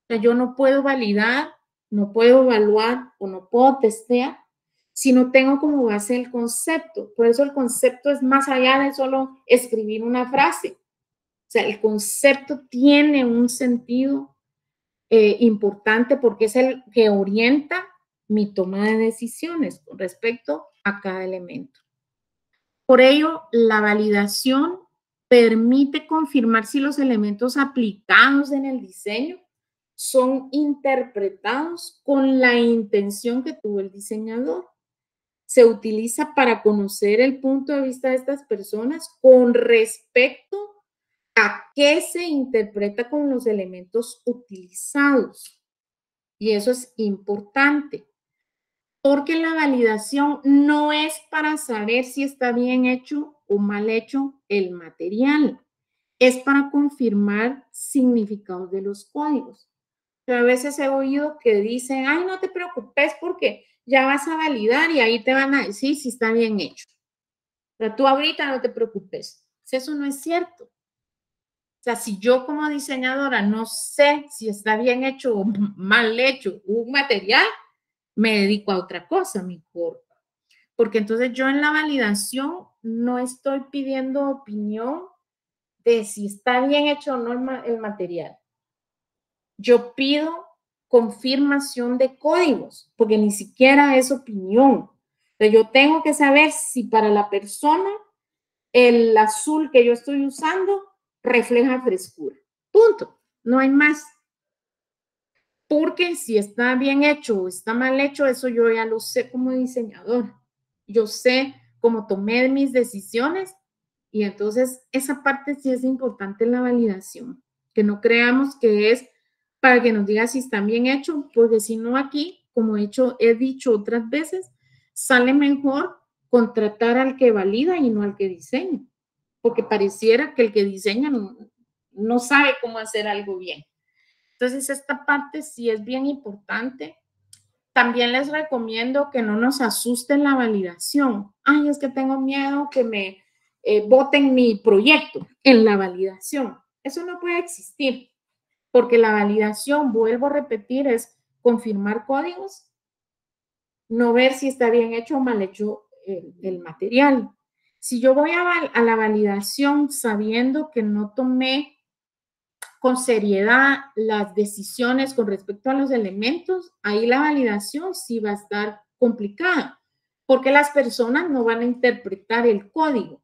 O sea, yo no puedo validar, no puedo evaluar o no puedo testear si no tengo como base el concepto. Por eso el concepto es más allá de solo escribir una frase. O sea, el concepto tiene un sentido importante porque es el que orienta mi toma de decisiones con respecto a cada elemento. Por ello, la validación permite confirmar si los elementos aplicados en el diseño son interpretados con la intención que tuvo el diseñador. Se utiliza para conocer el punto de vista de estas personas con respecto a qué se interpreta con los elementos utilizados. Y eso es importante, porque la validación no es para saber si está bien hecho o mal hecho el material, es para confirmar significados de los códigos. Pero a veces he oído que dicen, ay, no te preocupes porque ya vas a validar y ahí te van a decir si está bien hecho. Pero tú ahorita no te preocupes. Eso no es cierto. O sea, si yo como diseñadora no sé si está bien hecho o mal hecho un material, me dedico a otra cosa, me importa. Porque entonces yo en la validación no estoy pidiendo opinión de si está bien hecho o no el material. Yo pido confirmación de códigos, porque ni siquiera es opinión. Entonces yo tengo que saber si para la persona el azul que yo estoy usando refleja frescura. Punto. No hay más. Porque si está bien hecho o está mal hecho, eso yo ya lo sé como diseñador. Yo sé cómo tomé mis decisiones y entonces esa parte sí es importante en la validación. Que no creamos que es para que nos diga si están bien hechos, porque si no aquí, como he dicho otras veces, sale mejor contratar al que valida y no al que diseña. Porque pareciera que el que diseña no sabe cómo hacer algo bien. Entonces, esta parte sí es bien importante. También les recomiendo que no nos asusten la validación. Ay, es que tengo miedo que me voten mi proyecto en la validación. Eso no puede existir, porque la validación, vuelvo a repetir, es confirmar códigos, no ver si está bien hecho o mal hecho el material. Si yo voy a la validación sabiendo que no tomé con seriedad las decisiones con respecto a los elementos, ahí la validación sí va a estar complicada, porque las personas no van a interpretar el código.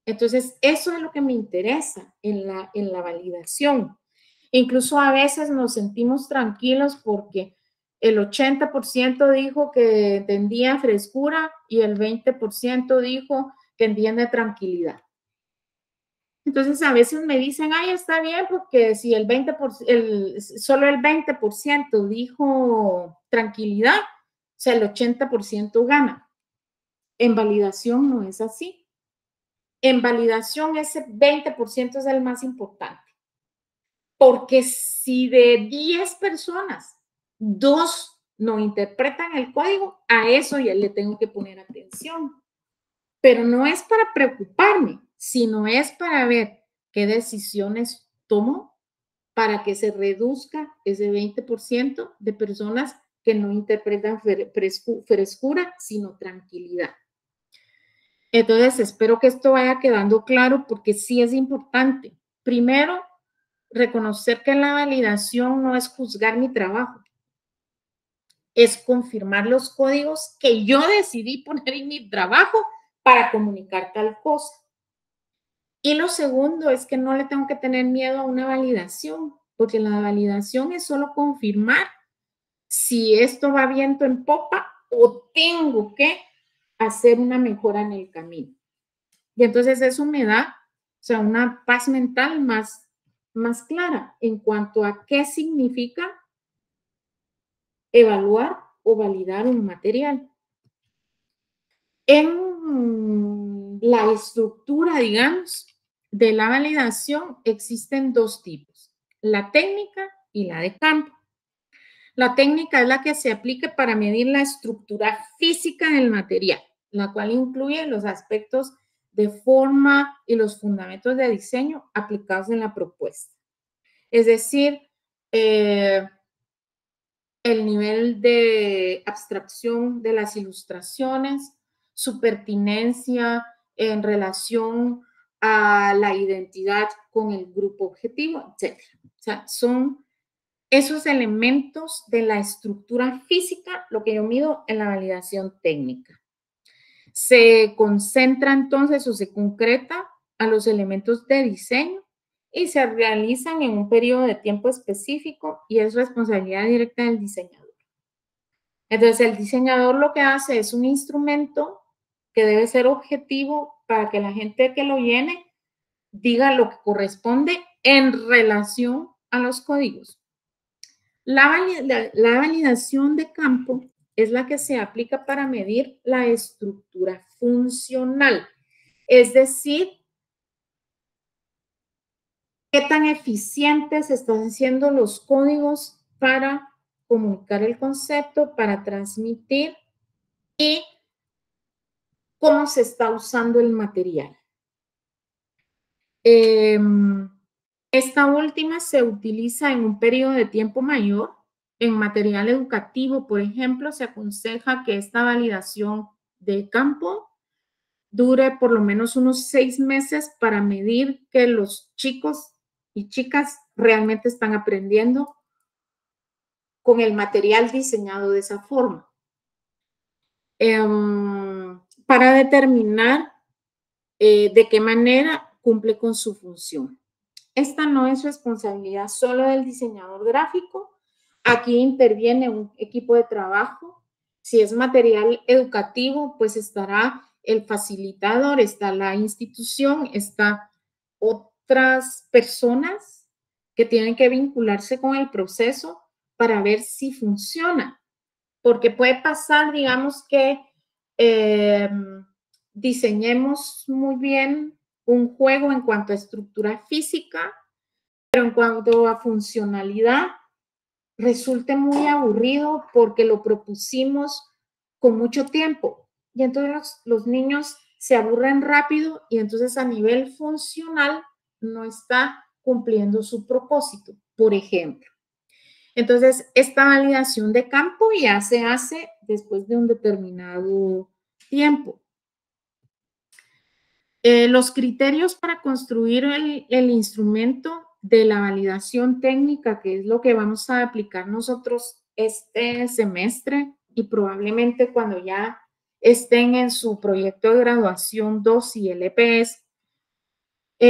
Entonces, eso es lo que me interesa en la validación. Incluso a veces nos sentimos tranquilos porque el 80% dijo que entendía frescura y el 20% dijo que entiende tranquilidad. Entonces, a veces me dicen, ay, está bien, porque si el 20%, solo el 20% dijo tranquilidad, o sea, el 80% gana. En validación no es así. En validación ese 20% es el más importante. Porque si de 10 personas, 2 no interpretan el código, a eso ya le tengo que poner atención. Pero no es para preocuparme, sino es para ver qué decisiones tomo para que se reduzca ese 20% de personas que no interpretan frescura, sino tranquilidad. Entonces, espero que esto vaya quedando claro porque sí es importante. Primero, reconocer que la validación no es juzgar mi trabajo, es confirmar los códigos que yo decidí poner en mi trabajo para comunicar tal cosa. Y lo segundo es que no le tengo que tener miedo a una validación, porque la validación es solo confirmar si esto va viento en popa o tengo que hacer una mejora en el camino. Y entonces eso me da, o sea, una paz mental más clara en cuanto a qué significa evaluar o validar un material. En la estructura, digamos, de la validación existen dos tipos, la técnica y la de campo. La técnica es la que se aplica para medir la estructura física del material, la cual incluye los aspectos de forma y los fundamentos de diseño aplicados en la propuesta. Es decir, el nivel de abstracción de las ilustraciones, su pertinencia en relación a la identidad con el grupo objetivo, etc. O sea, son esos elementos de la estructura física lo que yo mido en la validación técnica. Se concentra entonces o se concreta a los elementos de diseño y se realizan en un periodo de tiempo específico y es responsabilidad directa del diseñador. Entonces, el diseñador lo que hace es un instrumento que debe ser objetivo para que la gente que lo llene diga lo que corresponde en relación a los códigos. La validación de campo es la que se aplica para medir la estructura funcional, es decir, qué tan eficientes están siendo los códigos para comunicar el concepto, para transmitir y cómo se está usando el material. Esta última se utiliza en un periodo de tiempo mayor. En material educativo, por ejemplo, se aconseja que esta validación de campo dure por lo menos unos 6 meses para medir que los chicos y chicas realmente están aprendiendo con el material diseñado de esa forma. Para determinar de qué manera cumple con su función. Esta no es responsabilidad solo del diseñador gráfico. Aquí interviene un equipo de trabajo. Si es material educativo, pues estará el facilitador, está la institución, está otras personas que tienen que vincularse con el proceso para ver si funciona. Porque puede pasar, digamos, que diseñemos muy bien un juego en cuanto a estructura física, pero en cuanto a funcionalidad, resulte muy aburrido porque lo propusimos con mucho tiempo. Y entonces los niños se aburren rápido y entonces a nivel funcional no está cumpliendo su propósito, por ejemplo. Entonces, esta validación de campo ya se hace después de un determinado tiempo. Los criterios para construir el instrumento de la validación técnica, que es lo que vamos a aplicar nosotros este semestre y probablemente cuando ya estén en su proyecto de graduación 2 y el EPS,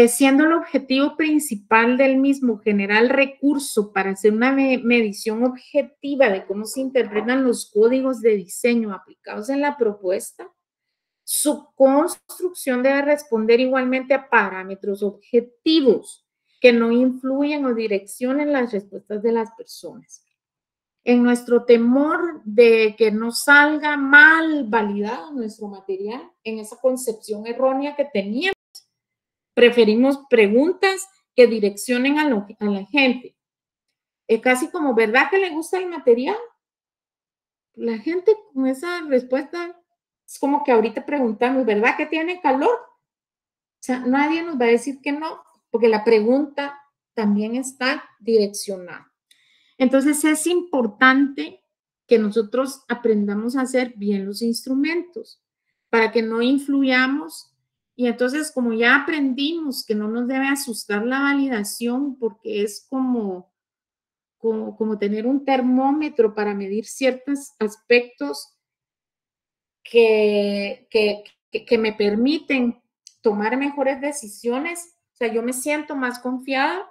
siendo el objetivo principal del mismo generar el recurso para hacer una medición objetiva de cómo se interpretan los códigos de diseño aplicados en la propuesta, su construcción debe responder igualmente a parámetros objetivos que no influyen o direccionen las respuestas de las personas. En nuestro temor de que no salga mal validado nuestro material, en esa concepción errónea que teníamos, preferimos preguntas que direccionen a la gente. Es casi como, ¿verdad que le gusta el material? La gente con esa respuesta es como que ahorita preguntamos, ¿verdad que tiene calor? O sea, nadie nos va a decir que no, porque la pregunta también está direccionada. Entonces es importante que nosotros aprendamos a hacer bien los instrumentos para que no influyamos. Y entonces, como ya aprendimos que no nos debe asustar la validación, porque es como tener un termómetro para medir ciertos aspectos que me permiten tomar mejores decisiones. O sea, yo me siento más confiada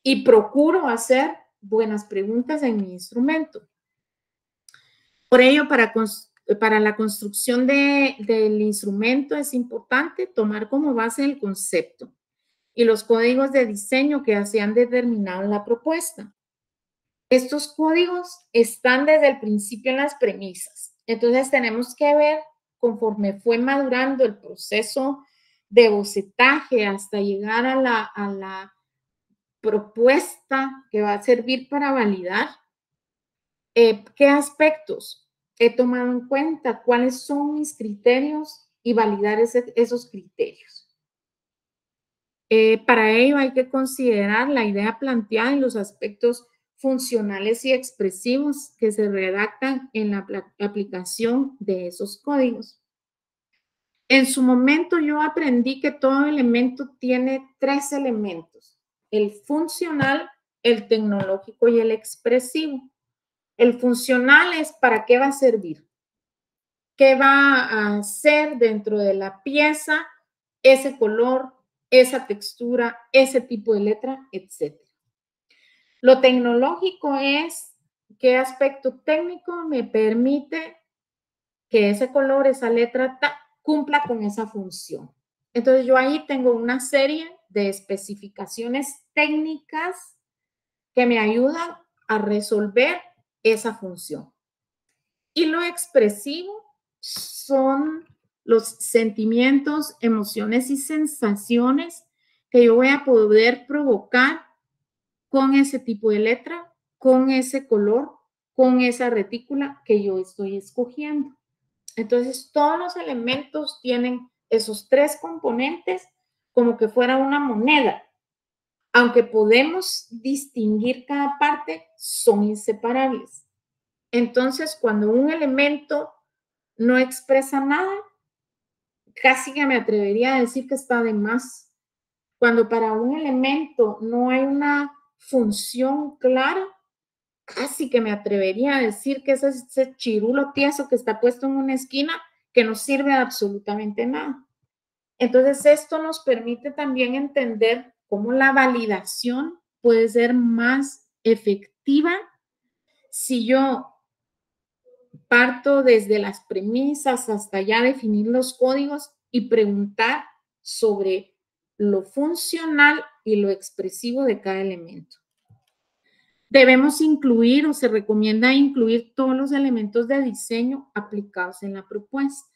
y procuro hacer buenas preguntas en mi instrumento. Por ello, para la construcción del instrumento es importante tomar como base el concepto y los códigos de diseño que se han determinado en la propuesta. Estos códigos están desde el principio en las premisas. Entonces tenemos que ver conforme fue madurando el proceso de bocetaje hasta llegar a la propuesta que va a servir para validar, qué aspectos he tomado en cuenta, cuáles son mis criterios y validar esos criterios. Para ello hay que considerar la idea planteada en los aspectos funcionales y expresivos que se redactan en la aplicación de esos códigos. En su momento yo aprendí que todo elemento tiene 3 elementos: el funcional, el tecnológico y el expresivo. El funcional es para qué va a servir, qué va a hacer dentro de la pieza, ese color, esa textura, ese tipo de letra, etc. Lo tecnológico es qué aspecto técnico me permite que ese color, esa letra cumpla con esa función. Entonces yo ahí tengo una serie de especificaciones técnicas que me ayudan a resolver esa función. Y lo expresivo son los sentimientos, emociones y sensaciones que yo voy a poder provocar con ese tipo de letra, con ese color, con esa retícula que yo estoy escogiendo. Entonces, todos los elementos tienen esos 3 componentes como que fuera una moneda. Aunque podemos distinguir cada parte, son inseparables. Entonces, cuando un elemento no expresa nada, casi que me atrevería a decir que está de más. Cuando para un elemento no hay una función clara, casi que me atrevería a decir que ese chirulo tieso que está puesto en una esquina que no sirve de absolutamente nada. Entonces, esto nos permite también entender cómo la validación puede ser más efectiva si yo parto desde las premisas hasta ya definir los códigos y preguntar sobre lo funcional y lo expresivo de cada elemento. Debemos incluir o se recomienda incluir todos los elementos de diseño aplicados en la propuesta.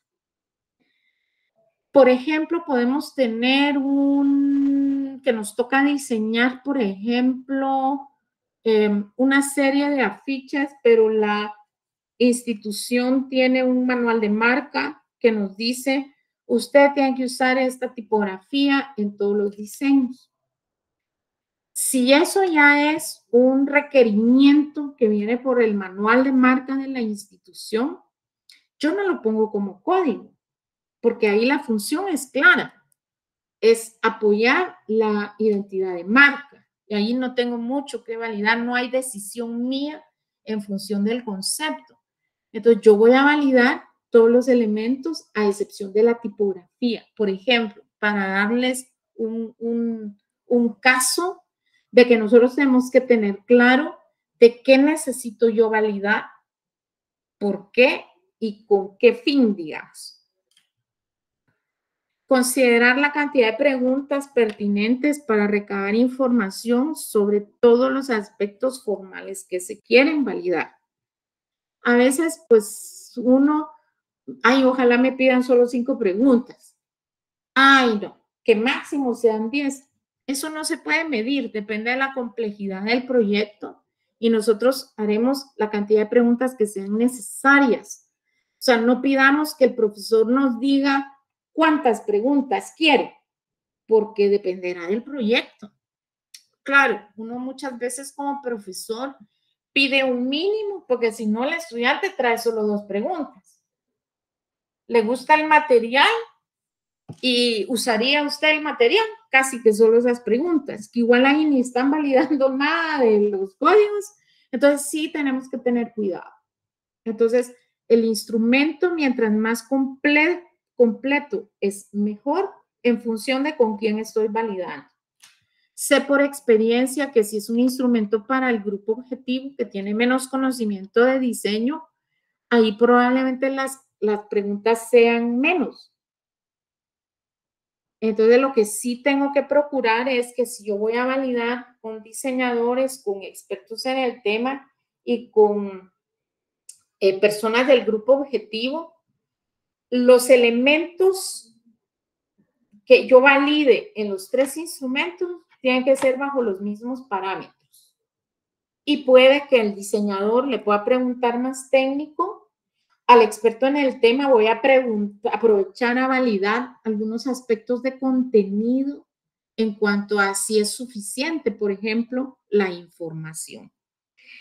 Por ejemplo, podemos tener que nos toca diseñar, por ejemplo, una serie de afiches, pero la institución tiene un manual de marca que nos dice, usted tiene que usar esta tipografía en todos los diseños. Si eso ya es un requerimiento que viene por el manual de marca de la institución, yo no lo pongo como código, porque ahí la función es clara, es apoyar la identidad de marca. y ahí no tengo mucho que validar, no hay decisión mía en función del concepto. Entonces, yo voy a validar todos los elementos a excepción de la tipografía. Por ejemplo, para darles un caso de que nosotros tenemos que tener claro de qué necesito yo validar, por qué y con qué fin, digamos. Considerar la cantidad de preguntas pertinentes para recabar información sobre todos los aspectos formales que se quieren validar. A veces, pues, uno, ay, ojalá me pidan solo 5 preguntas. Ay, no, que máximo sean 10. Eso no se puede medir, depende de la complejidad del proyecto y nosotros haremos la cantidad de preguntas que sean necesarias. O sea, no pidamos que el profesor nos diga cuántas preguntas quiere, porque dependerá del proyecto. Claro, uno muchas veces como profesor pide un mínimo, porque si no, el estudiante trae solo 2 preguntas. ¿Le gusta el material? ¿Y usaría usted el material? Casi que solo esas preguntas, que igual ahí ni están validando nada de los códigos. Entonces sí tenemos que tener cuidado. Entonces, el instrumento, mientras más completo es mejor en función de con quién estoy validando. Sé por experiencia que si es un instrumento para el grupo objetivo que tiene menos conocimiento de diseño, ahí probablemente las preguntas sean menos. Entonces, lo que sí tengo que procurar es que si yo voy a validar con diseñadores, con expertos en el tema y con personas del grupo objetivo, los elementos que yo valide en los 3 instrumentos tienen que ser bajo los mismos parámetros. Y puede que el diseñador le pueda preguntar más técnico, al experto en el tema voy a aprovechar a validar algunos aspectos de contenido en cuanto a si es suficiente, por ejemplo, la información.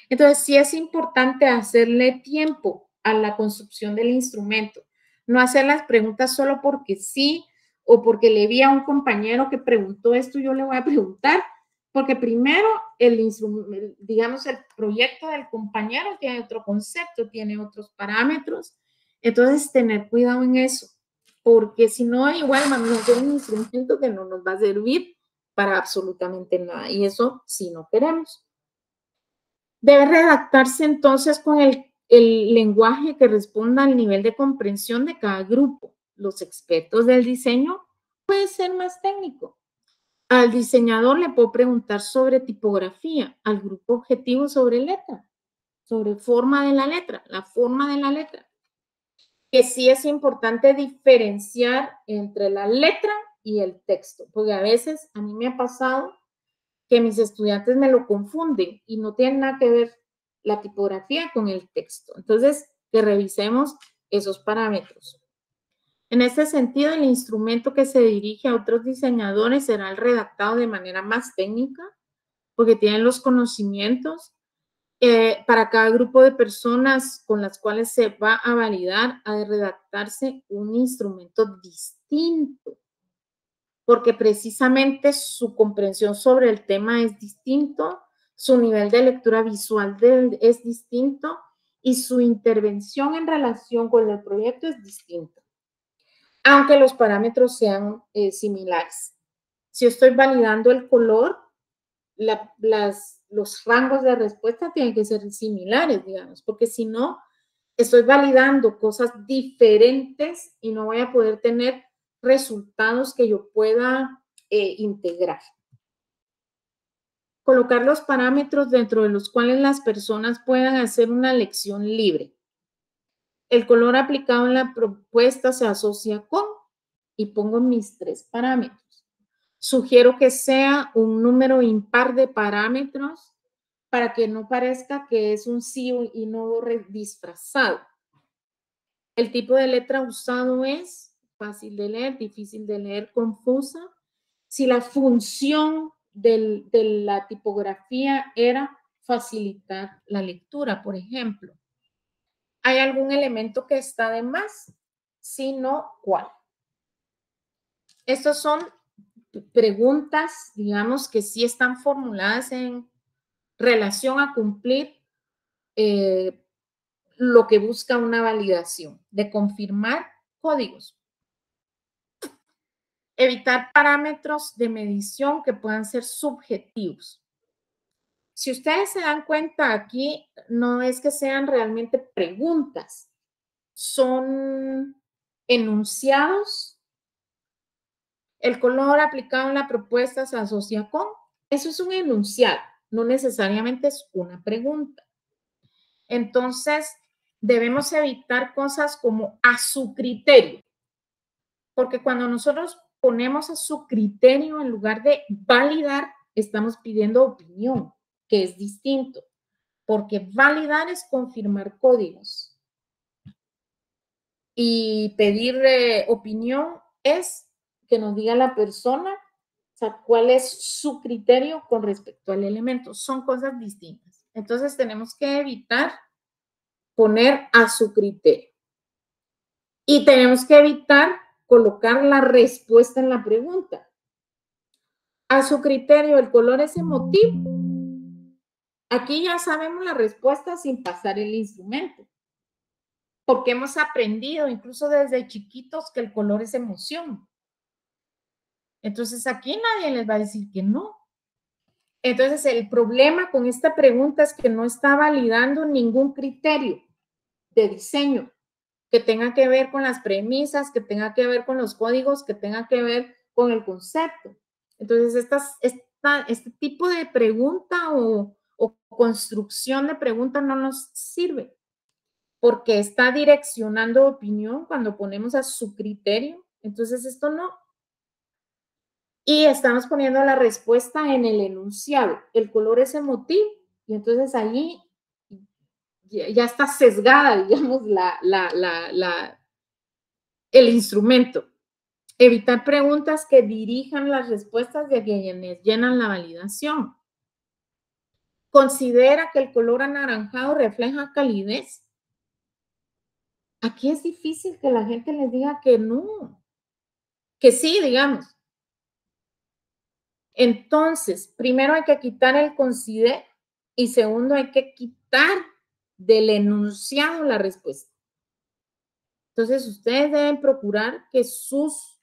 Entonces, sí es importante hacerle tiempo a la construcción del instrumento, no hacer las preguntas solo porque sí o porque le vi a un compañero que preguntó esto, yo le voy a preguntar, porque primero digamos, el proyecto del compañero tiene otro concepto, tiene otros parámetros, entonces tener cuidado en eso, porque si no, igual vamos a hacer un instrumento que no nos va a servir para absolutamente nada, y eso sí no queremos. Debe redactarse entonces con el lenguaje que responda al nivel de comprensión de cada grupo. Los expertos del diseño pueden ser más técnicos. Al diseñador le puedo preguntar sobre tipografía, al grupo objetivo sobre letra, sobre forma de la letra, la forma de la letra. Que sí es importante diferenciar entre la letra y el texto, porque a veces a mí me ha pasado que mis estudiantes me lo confunden y no tienen nada que ver la tipografía con el texto. Entonces, que revisemos esos parámetros. En este sentido, el instrumento que se dirige a otros diseñadores será el redactado de manera más técnica, porque tienen los conocimientos. Para cada grupo de personas con las cuales se va a validar, ha de redactarse un instrumento distinto, porque precisamente su comprensión sobre el tema es distinto, su nivel de lectura visual es distinto y su intervención en relación con el proyecto es distinto, aunque los parámetros sean similares. Si estoy validando el color, los rangos de respuesta tienen que ser similares, digamos, porque si no, estoy validando cosas diferentes y no voy a poder tener resultados que yo pueda integrar. Colocar los parámetros dentro de los cuales las personas puedan hacer una elección libre. El color aplicado en la propuesta se asocia con, y pongo mis 3 parámetros. Sugiero que sea un número impar de parámetros para que no parezca que es un sí y no disfrazado. El tipo de letra usado es fácil de leer, difícil de leer, confusa. Si la función de la tipografía era facilitar la lectura, por ejemplo. ¿Hay algún elemento que está de más? Si no, ¿cuál? Estos son preguntas, digamos, que sí están formuladas en relación a cumplir lo que busca una validación, de confirmar códigos. Evitar parámetros de medición que puedan ser subjetivos. Si ustedes se dan cuenta aquí, no es que sean realmente preguntas, son enunciados. El color aplicado en la propuesta se asocia con. Eso es un enunciado, no necesariamente es una pregunta. Entonces, debemos evitar cosas como a su criterio, porque cuando nosotros ponemos a su criterio en lugar de validar, estamos pidiendo opinión, que es distinto, porque validar es confirmar códigos y pedir opinión es que nos diga la persona, o sea, cuál es su criterio con respecto al elemento. Son cosas distintas. Entonces tenemos que evitar poner a su criterio. Y tenemos que evitar colocar la respuesta en la pregunta. A su criterio, el color es emotivo. Aquí ya sabemos la respuesta sin pasar el instrumento. Porque hemos aprendido, incluso desde chiquitos, que el color es emoción. Entonces, aquí nadie les va a decir que no. Entonces, el problema con esta pregunta es que no está validando ningún criterio de diseño que tenga que ver con las premisas, que tenga que ver con los códigos, que tenga que ver con el concepto. Entonces, este tipo de pregunta o construcción de pregunta no nos sirve porque está direccionando opinión cuando ponemos a su criterio. Entonces, esto no. Y estamos poniendo la respuesta en el enunciado. El color es emotivo y entonces allí ya está sesgada, digamos, el instrumento. Evitar preguntas que dirijan las respuestas de quienes llenan la validación. Considera que el color anaranjado refleja calidez. Aquí es difícil que la gente les diga que no, que sí, digamos. Entonces, primero hay que quitar el considera y segundo hay que quitar del enunciado la respuesta. Entonces, ustedes deben procurar que sus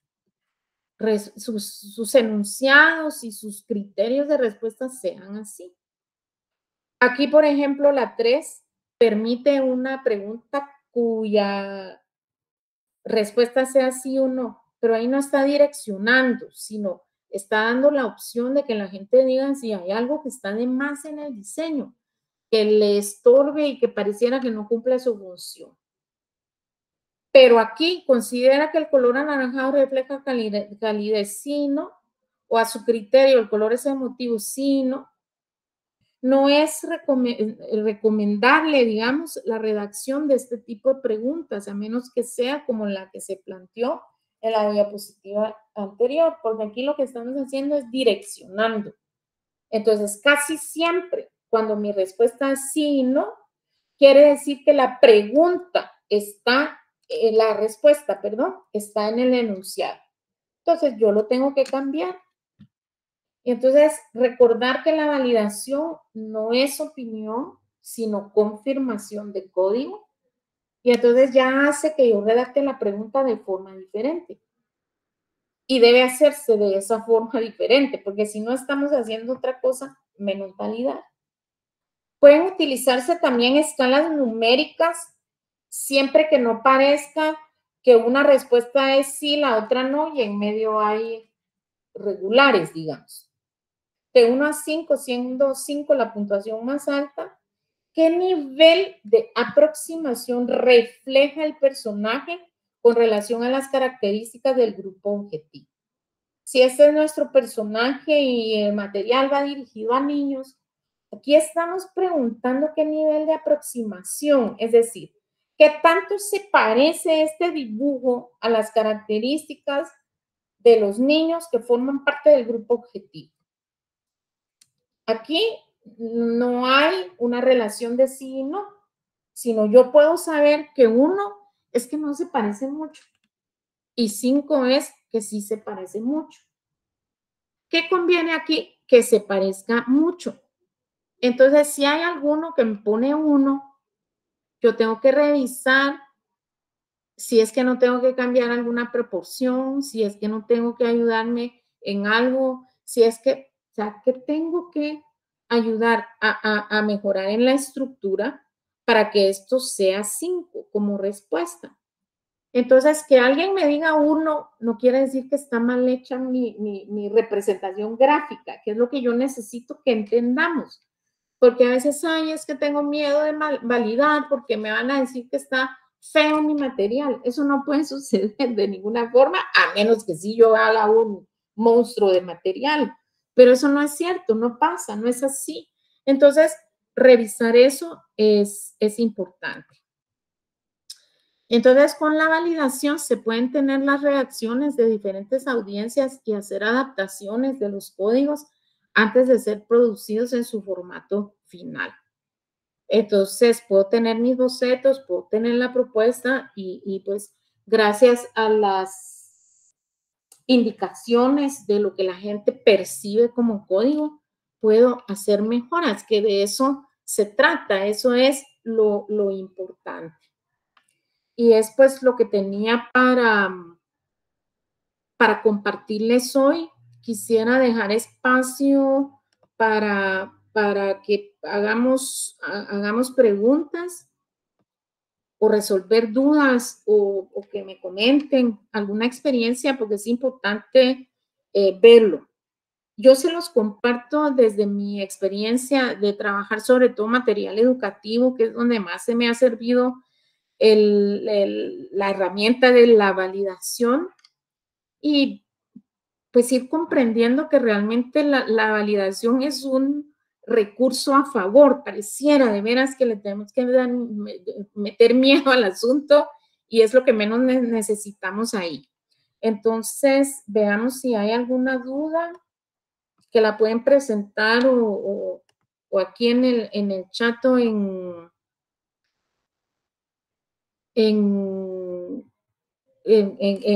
enunciados y sus criterios de respuesta sean así. Aquí, por ejemplo, la 3 permite una pregunta cuya respuesta sea sí o no, pero ahí no está direccionando, sino está dando la opción de que la gente diga si hay algo que está de más en el diseño, que le estorbe y que pareciera que no cumple su función. Pero aquí considera que el color anaranjado refleja calidez, sí, no, o a su criterio el color es emotivo, sí, no. No es recomendable, digamos, la redacción de este tipo de preguntas, a menos que sea como la que se planteó en la diapositiva anterior, porque aquí lo que estamos haciendo es direccionando. Entonces, casi siempre, cuando mi respuesta es sí y no, quiere decir que la pregunta está, la respuesta, perdón, está en el enunciado. Entonces, yo lo tengo que cambiar. Y entonces, recordar que la validación no es opinión, sino confirmación de código. Y entonces ya hace que yo redacte la pregunta de forma diferente. Y debe hacerse de esa forma diferente, porque si no estamos haciendo otra cosa, menos validar. Pueden utilizarse también escalas numéricas, siempre que no parezca que una respuesta es sí, la otra no, y en medio hay regulares, digamos. De 1 a 5, siendo 5 la puntuación más alta, ¿qué nivel de aproximación refleja el personaje con relación a las características del grupo objetivo? Si este es nuestro personaje y el material va dirigido a niños, aquí estamos preguntando qué nivel de aproximación, es decir, qué tanto se parece este dibujo a las características de los niños que forman parte del grupo objetivo. Aquí no hay una relación de sí y no, sino yo puedo saber que 1 es que no se parece mucho y 5 es que sí se parece mucho. ¿Qué conviene aquí? Que se parezca mucho. Entonces, si hay alguno que me pone 1, yo tengo que revisar si es que no tengo que cambiar alguna proporción, si es que no tengo que ayudarme en algo, si es que, o sea, que tengo que ayudar a mejorar en la estructura para que esto sea 5 como respuesta. Entonces, que alguien me diga 1 no quiere decir que está mal hecha mi representación gráfica, que es lo que yo necesito que entendamos. Porque a veces, ay, es que tengo miedo de validar porque me van a decir que está feo mi material. Eso no puede suceder de ninguna forma, a menos que sí yo haga un monstruo de material. Pero eso no es cierto, no pasa, no es así. Entonces, revisar eso es importante. Entonces, con la validación se pueden tener las reacciones de diferentes audiencias y hacer adaptaciones de los códigos antes de ser producidos en su formato final. Entonces, puedo tener mis bocetos, puedo tener la propuesta y pues gracias a las indicaciones de lo que la gente percibe como código, puedo hacer mejoras, que de eso se trata, eso es lo importante. Y es pues lo que tenía para compartirles hoy. Quisiera dejar espacio para que hagamos preguntas o resolver dudas o que me comenten alguna experiencia, porque es importante verlo. Yo se los comparto desde mi experiencia de trabajar sobre todo material educativo, que es donde más se me ha servido la herramienta de la validación y pues ir comprendiendo que realmente la validación es un recurso a favor. Pareciera de veras que le tenemos que meter miedo al asunto y es lo que menos necesitamos ahí. Entonces, veamos si hay alguna duda que la pueden presentar o aquí en el chat o en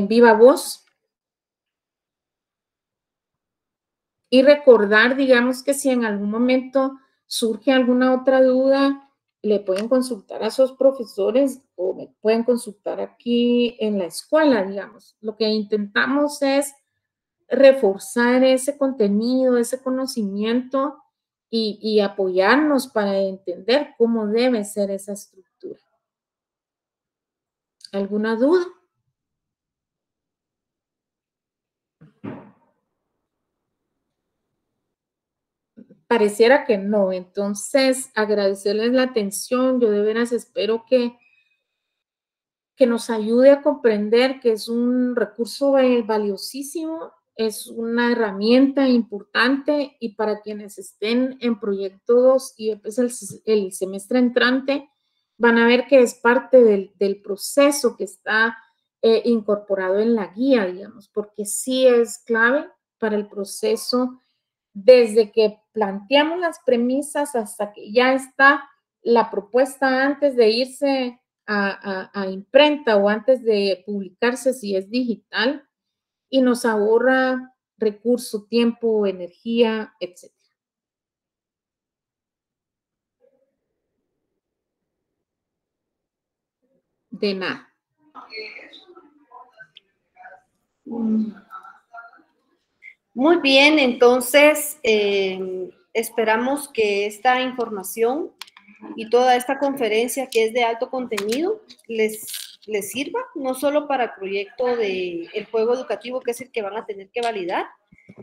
viva voz. Y recordar, digamos, que si en algún momento surge alguna otra duda, le pueden consultar a sus profesores o me pueden consultar aquí en la escuela, digamos. Lo que intentamos es reforzar ese contenido, ese conocimiento y apoyarnos para entender cómo debe ser esa estructura. ¿Alguna duda? Pareciera que no. Entonces, agradecerles la atención. Yo de veras espero que nos ayude a comprender que es un recurso valiosísimo, es una herramienta importante y para quienes estén en proyecto 2 y después el semestre entrante, van a ver que es parte del proceso que está incorporado en la guía, digamos, porque sí es clave para el proceso desde que planteamos las premisas hasta que ya está la propuesta antes de irse a imprenta o antes de publicarse si es digital y nos ahorra recurso, tiempo, energía, etc. De nada. Muy bien, entonces esperamos que esta información y toda esta conferencia que es de alto contenido les sirva, no solo para el proyecto del juego educativo, que es el que van a tener que validar,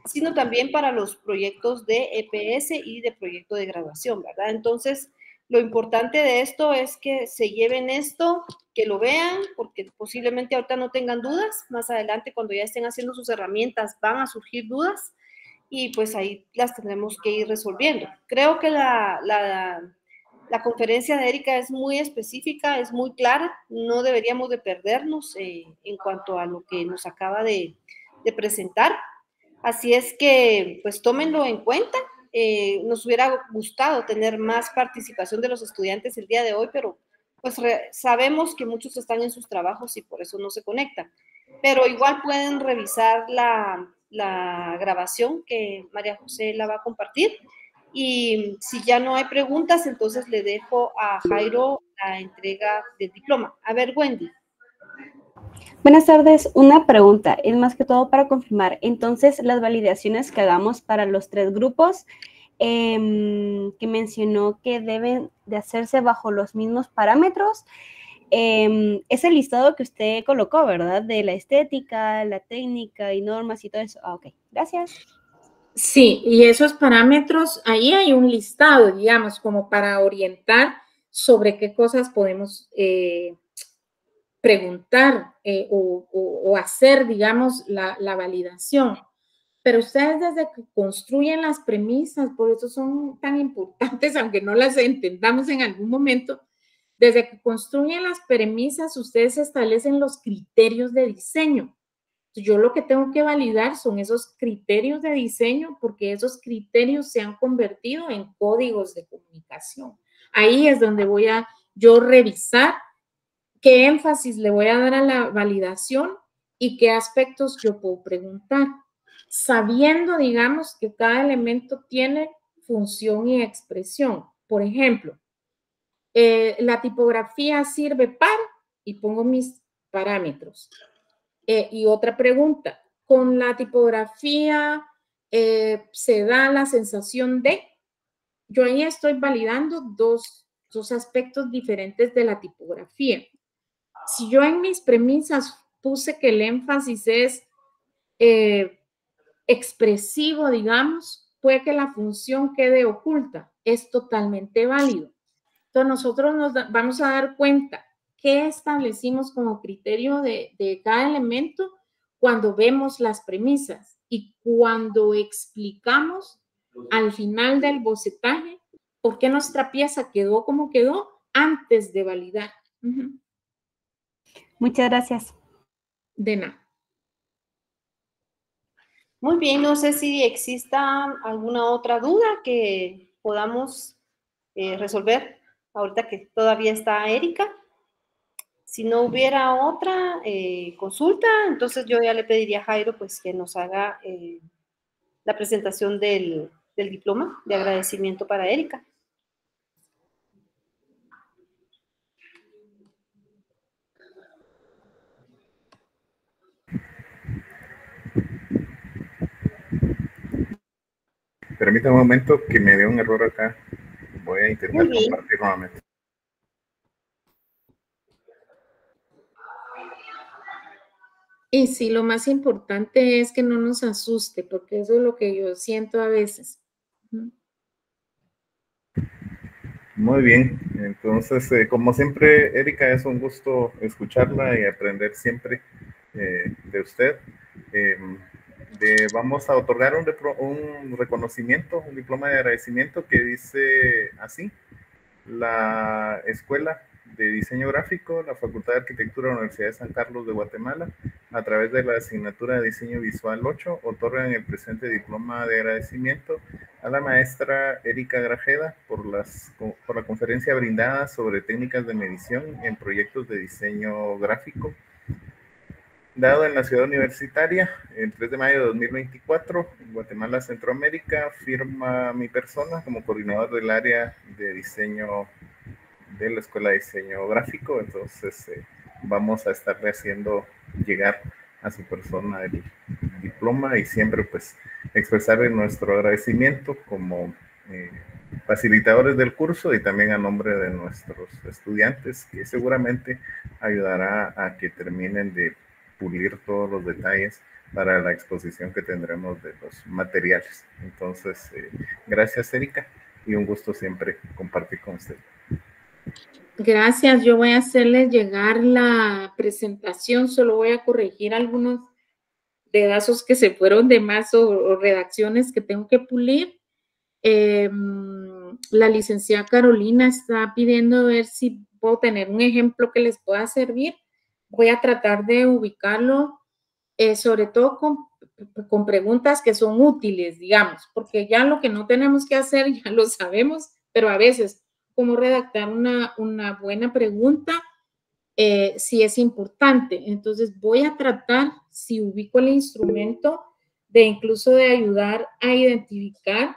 sino también para los proyectos de EPS y de proyecto de graduación, ¿verdad? Entonces, lo importante de esto es que se lleven esto, que lo vean, porque posiblemente ahorita no tengan dudas, más adelante cuando ya estén haciendo sus herramientas van a surgir dudas y pues ahí las tendremos que ir resolviendo. Creo que la conferencia de Erika es muy específica, es muy clara, no deberíamos de perdernos en cuanto a lo que nos acaba de presentar. Así es que, pues, tómenlo en cuenta. Nos hubiera gustado tener más participación de los estudiantes el día de hoy, pero pues sabemos que muchos están en sus trabajos y por eso no se conectan. Pero igual pueden revisar la grabación que María José la va a compartir. Y si ya no hay preguntas, entonces le dejo a Jairo la entrega del diploma. A ver, Wendy. Buenas tardes, una pregunta, es más que todo para confirmar. Entonces, las validaciones que hagamos para los 3 grupos, que mencionó que deben de hacerse bajo los mismos parámetros, es el listado que usted colocó, ¿verdad? De la estética, la técnica y normas y todo eso. Ah, ok, gracias. Sí, y esos parámetros, ahí hay un listado, digamos, como para orientar sobre qué cosas podemos preguntar o hacer, digamos, la validación. Pero ustedes desde que construyen las premisas, por eso son tan importantes, aunque no las entendamos en algún momento, desde que construyen las premisas, ustedes establecen los criterios de diseño. Yo lo que tengo que validar son esos criterios de diseño porque esos criterios se han convertido en códigos de comunicación. Ahí es donde voy a yo revisar qué énfasis le voy a dar a la validación y qué aspectos yo puedo preguntar, sabiendo, digamos, que cada elemento tiene función y expresión. Por ejemplo, la tipografía sirve para, y pongo mis parámetros. Y otra pregunta, ¿con la tipografía se da la sensación de? Yo ahí estoy validando dos aspectos diferentes de la tipografía. Si yo en mis premisas puse que el énfasis es expresivo, digamos, puede que la función quede oculta. Es totalmente válido. Entonces, nosotros nos vamos a dar cuenta qué establecimos como criterio de cada elemento cuando vemos las premisas y cuando explicamos al final del bocetaje por qué nuestra pieza quedó como quedó antes de validar. Muchas gracias. De nada. Muy bien, no sé si exista alguna otra duda que podamos resolver ahorita que todavía está Erika. Si no hubiera otra consulta, entonces yo ya le pediría a Jairo pues que nos haga la presentación del diploma de agradecimiento para Erika. Permítame un momento que me dio un error acá. Voy a intentar compartir nuevamente. Y sí, lo más importante es que no nos asuste, porque eso es lo que yo siento a veces. Muy bien, entonces, como siempre, Erika, es un gusto escucharla y aprender siempre de usted. Vamos a otorgar un reconocimiento, un diploma de agradecimiento que dice así: la Escuela de Diseño Gráfico, la Facultad de Arquitectura de la Universidad de San Carlos de Guatemala, a través de la asignatura de Diseño Visual 8, otorgan el presente diploma de agradecimiento a la maestra Erika Grajeda por la conferencia brindada sobre técnicas de medición en proyectos de diseño gráfico, dado en la ciudad universitaria el 3 de mayo de 2024, en Guatemala, Centroamérica. Firma mi persona como coordinador del área de diseño de la Escuela de Diseño Gráfico. Entonces vamos a estarle haciendo llegar a su persona el diploma y siempre pues expresarle nuestro agradecimiento como facilitadores del curso y también a nombre de nuestros estudiantes, que seguramente ayudará a que terminen de pulir todos los detalles para la exposición que tendremos de los materiales. Entonces, gracias, Erika, y un gusto siempre compartir con usted. Gracias, yo voy a hacerles llegar la presentación, solo voy a corregir algunos pedazos que se fueron de más o redacciones que tengo que pulir. La licenciada Carolina está pidiendo ver si puedo tener un ejemplo que les pueda servir. Voy a tratar de ubicarlo, sobre todo con preguntas que son útiles, digamos, porque ya lo que no tenemos que hacer ya lo sabemos, pero a veces cómo redactar una buena pregunta sí es importante. Entonces voy a tratar, si ubico el instrumento, de incluso de ayudar a identificar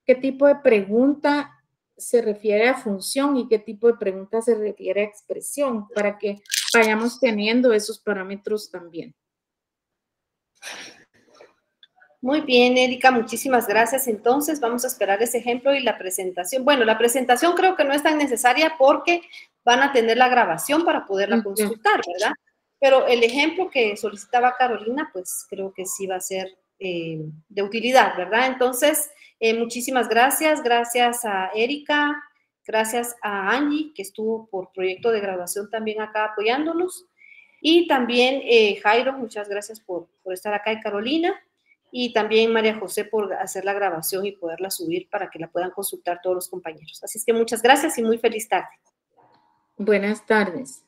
qué tipo de pregunta se refiere a función y qué tipo de pregunta se refiere a expresión, para que vayamos teniendo esos parámetros también. Muy bien, Erika, muchísimas gracias. Entonces, vamos a esperar ese ejemplo y la presentación. Bueno, la presentación creo que no es tan necesaria porque van a tener la grabación para poderla consultar, ¿verdad? Pero el ejemplo que solicitaba Carolina, pues creo que sí va a ser de utilidad, ¿verdad? Entonces, muchísimas gracias. Gracias a Erika, gracias a Angie, que estuvo por proyecto de graduación también acá apoyándonos. Y también Jairo, muchas gracias por estar acá, y Carolina. Y también María José por hacer la grabación y poderla subir para que la puedan consultar todos los compañeros. Así es que muchas gracias y muy feliz tarde. Buenas tardes.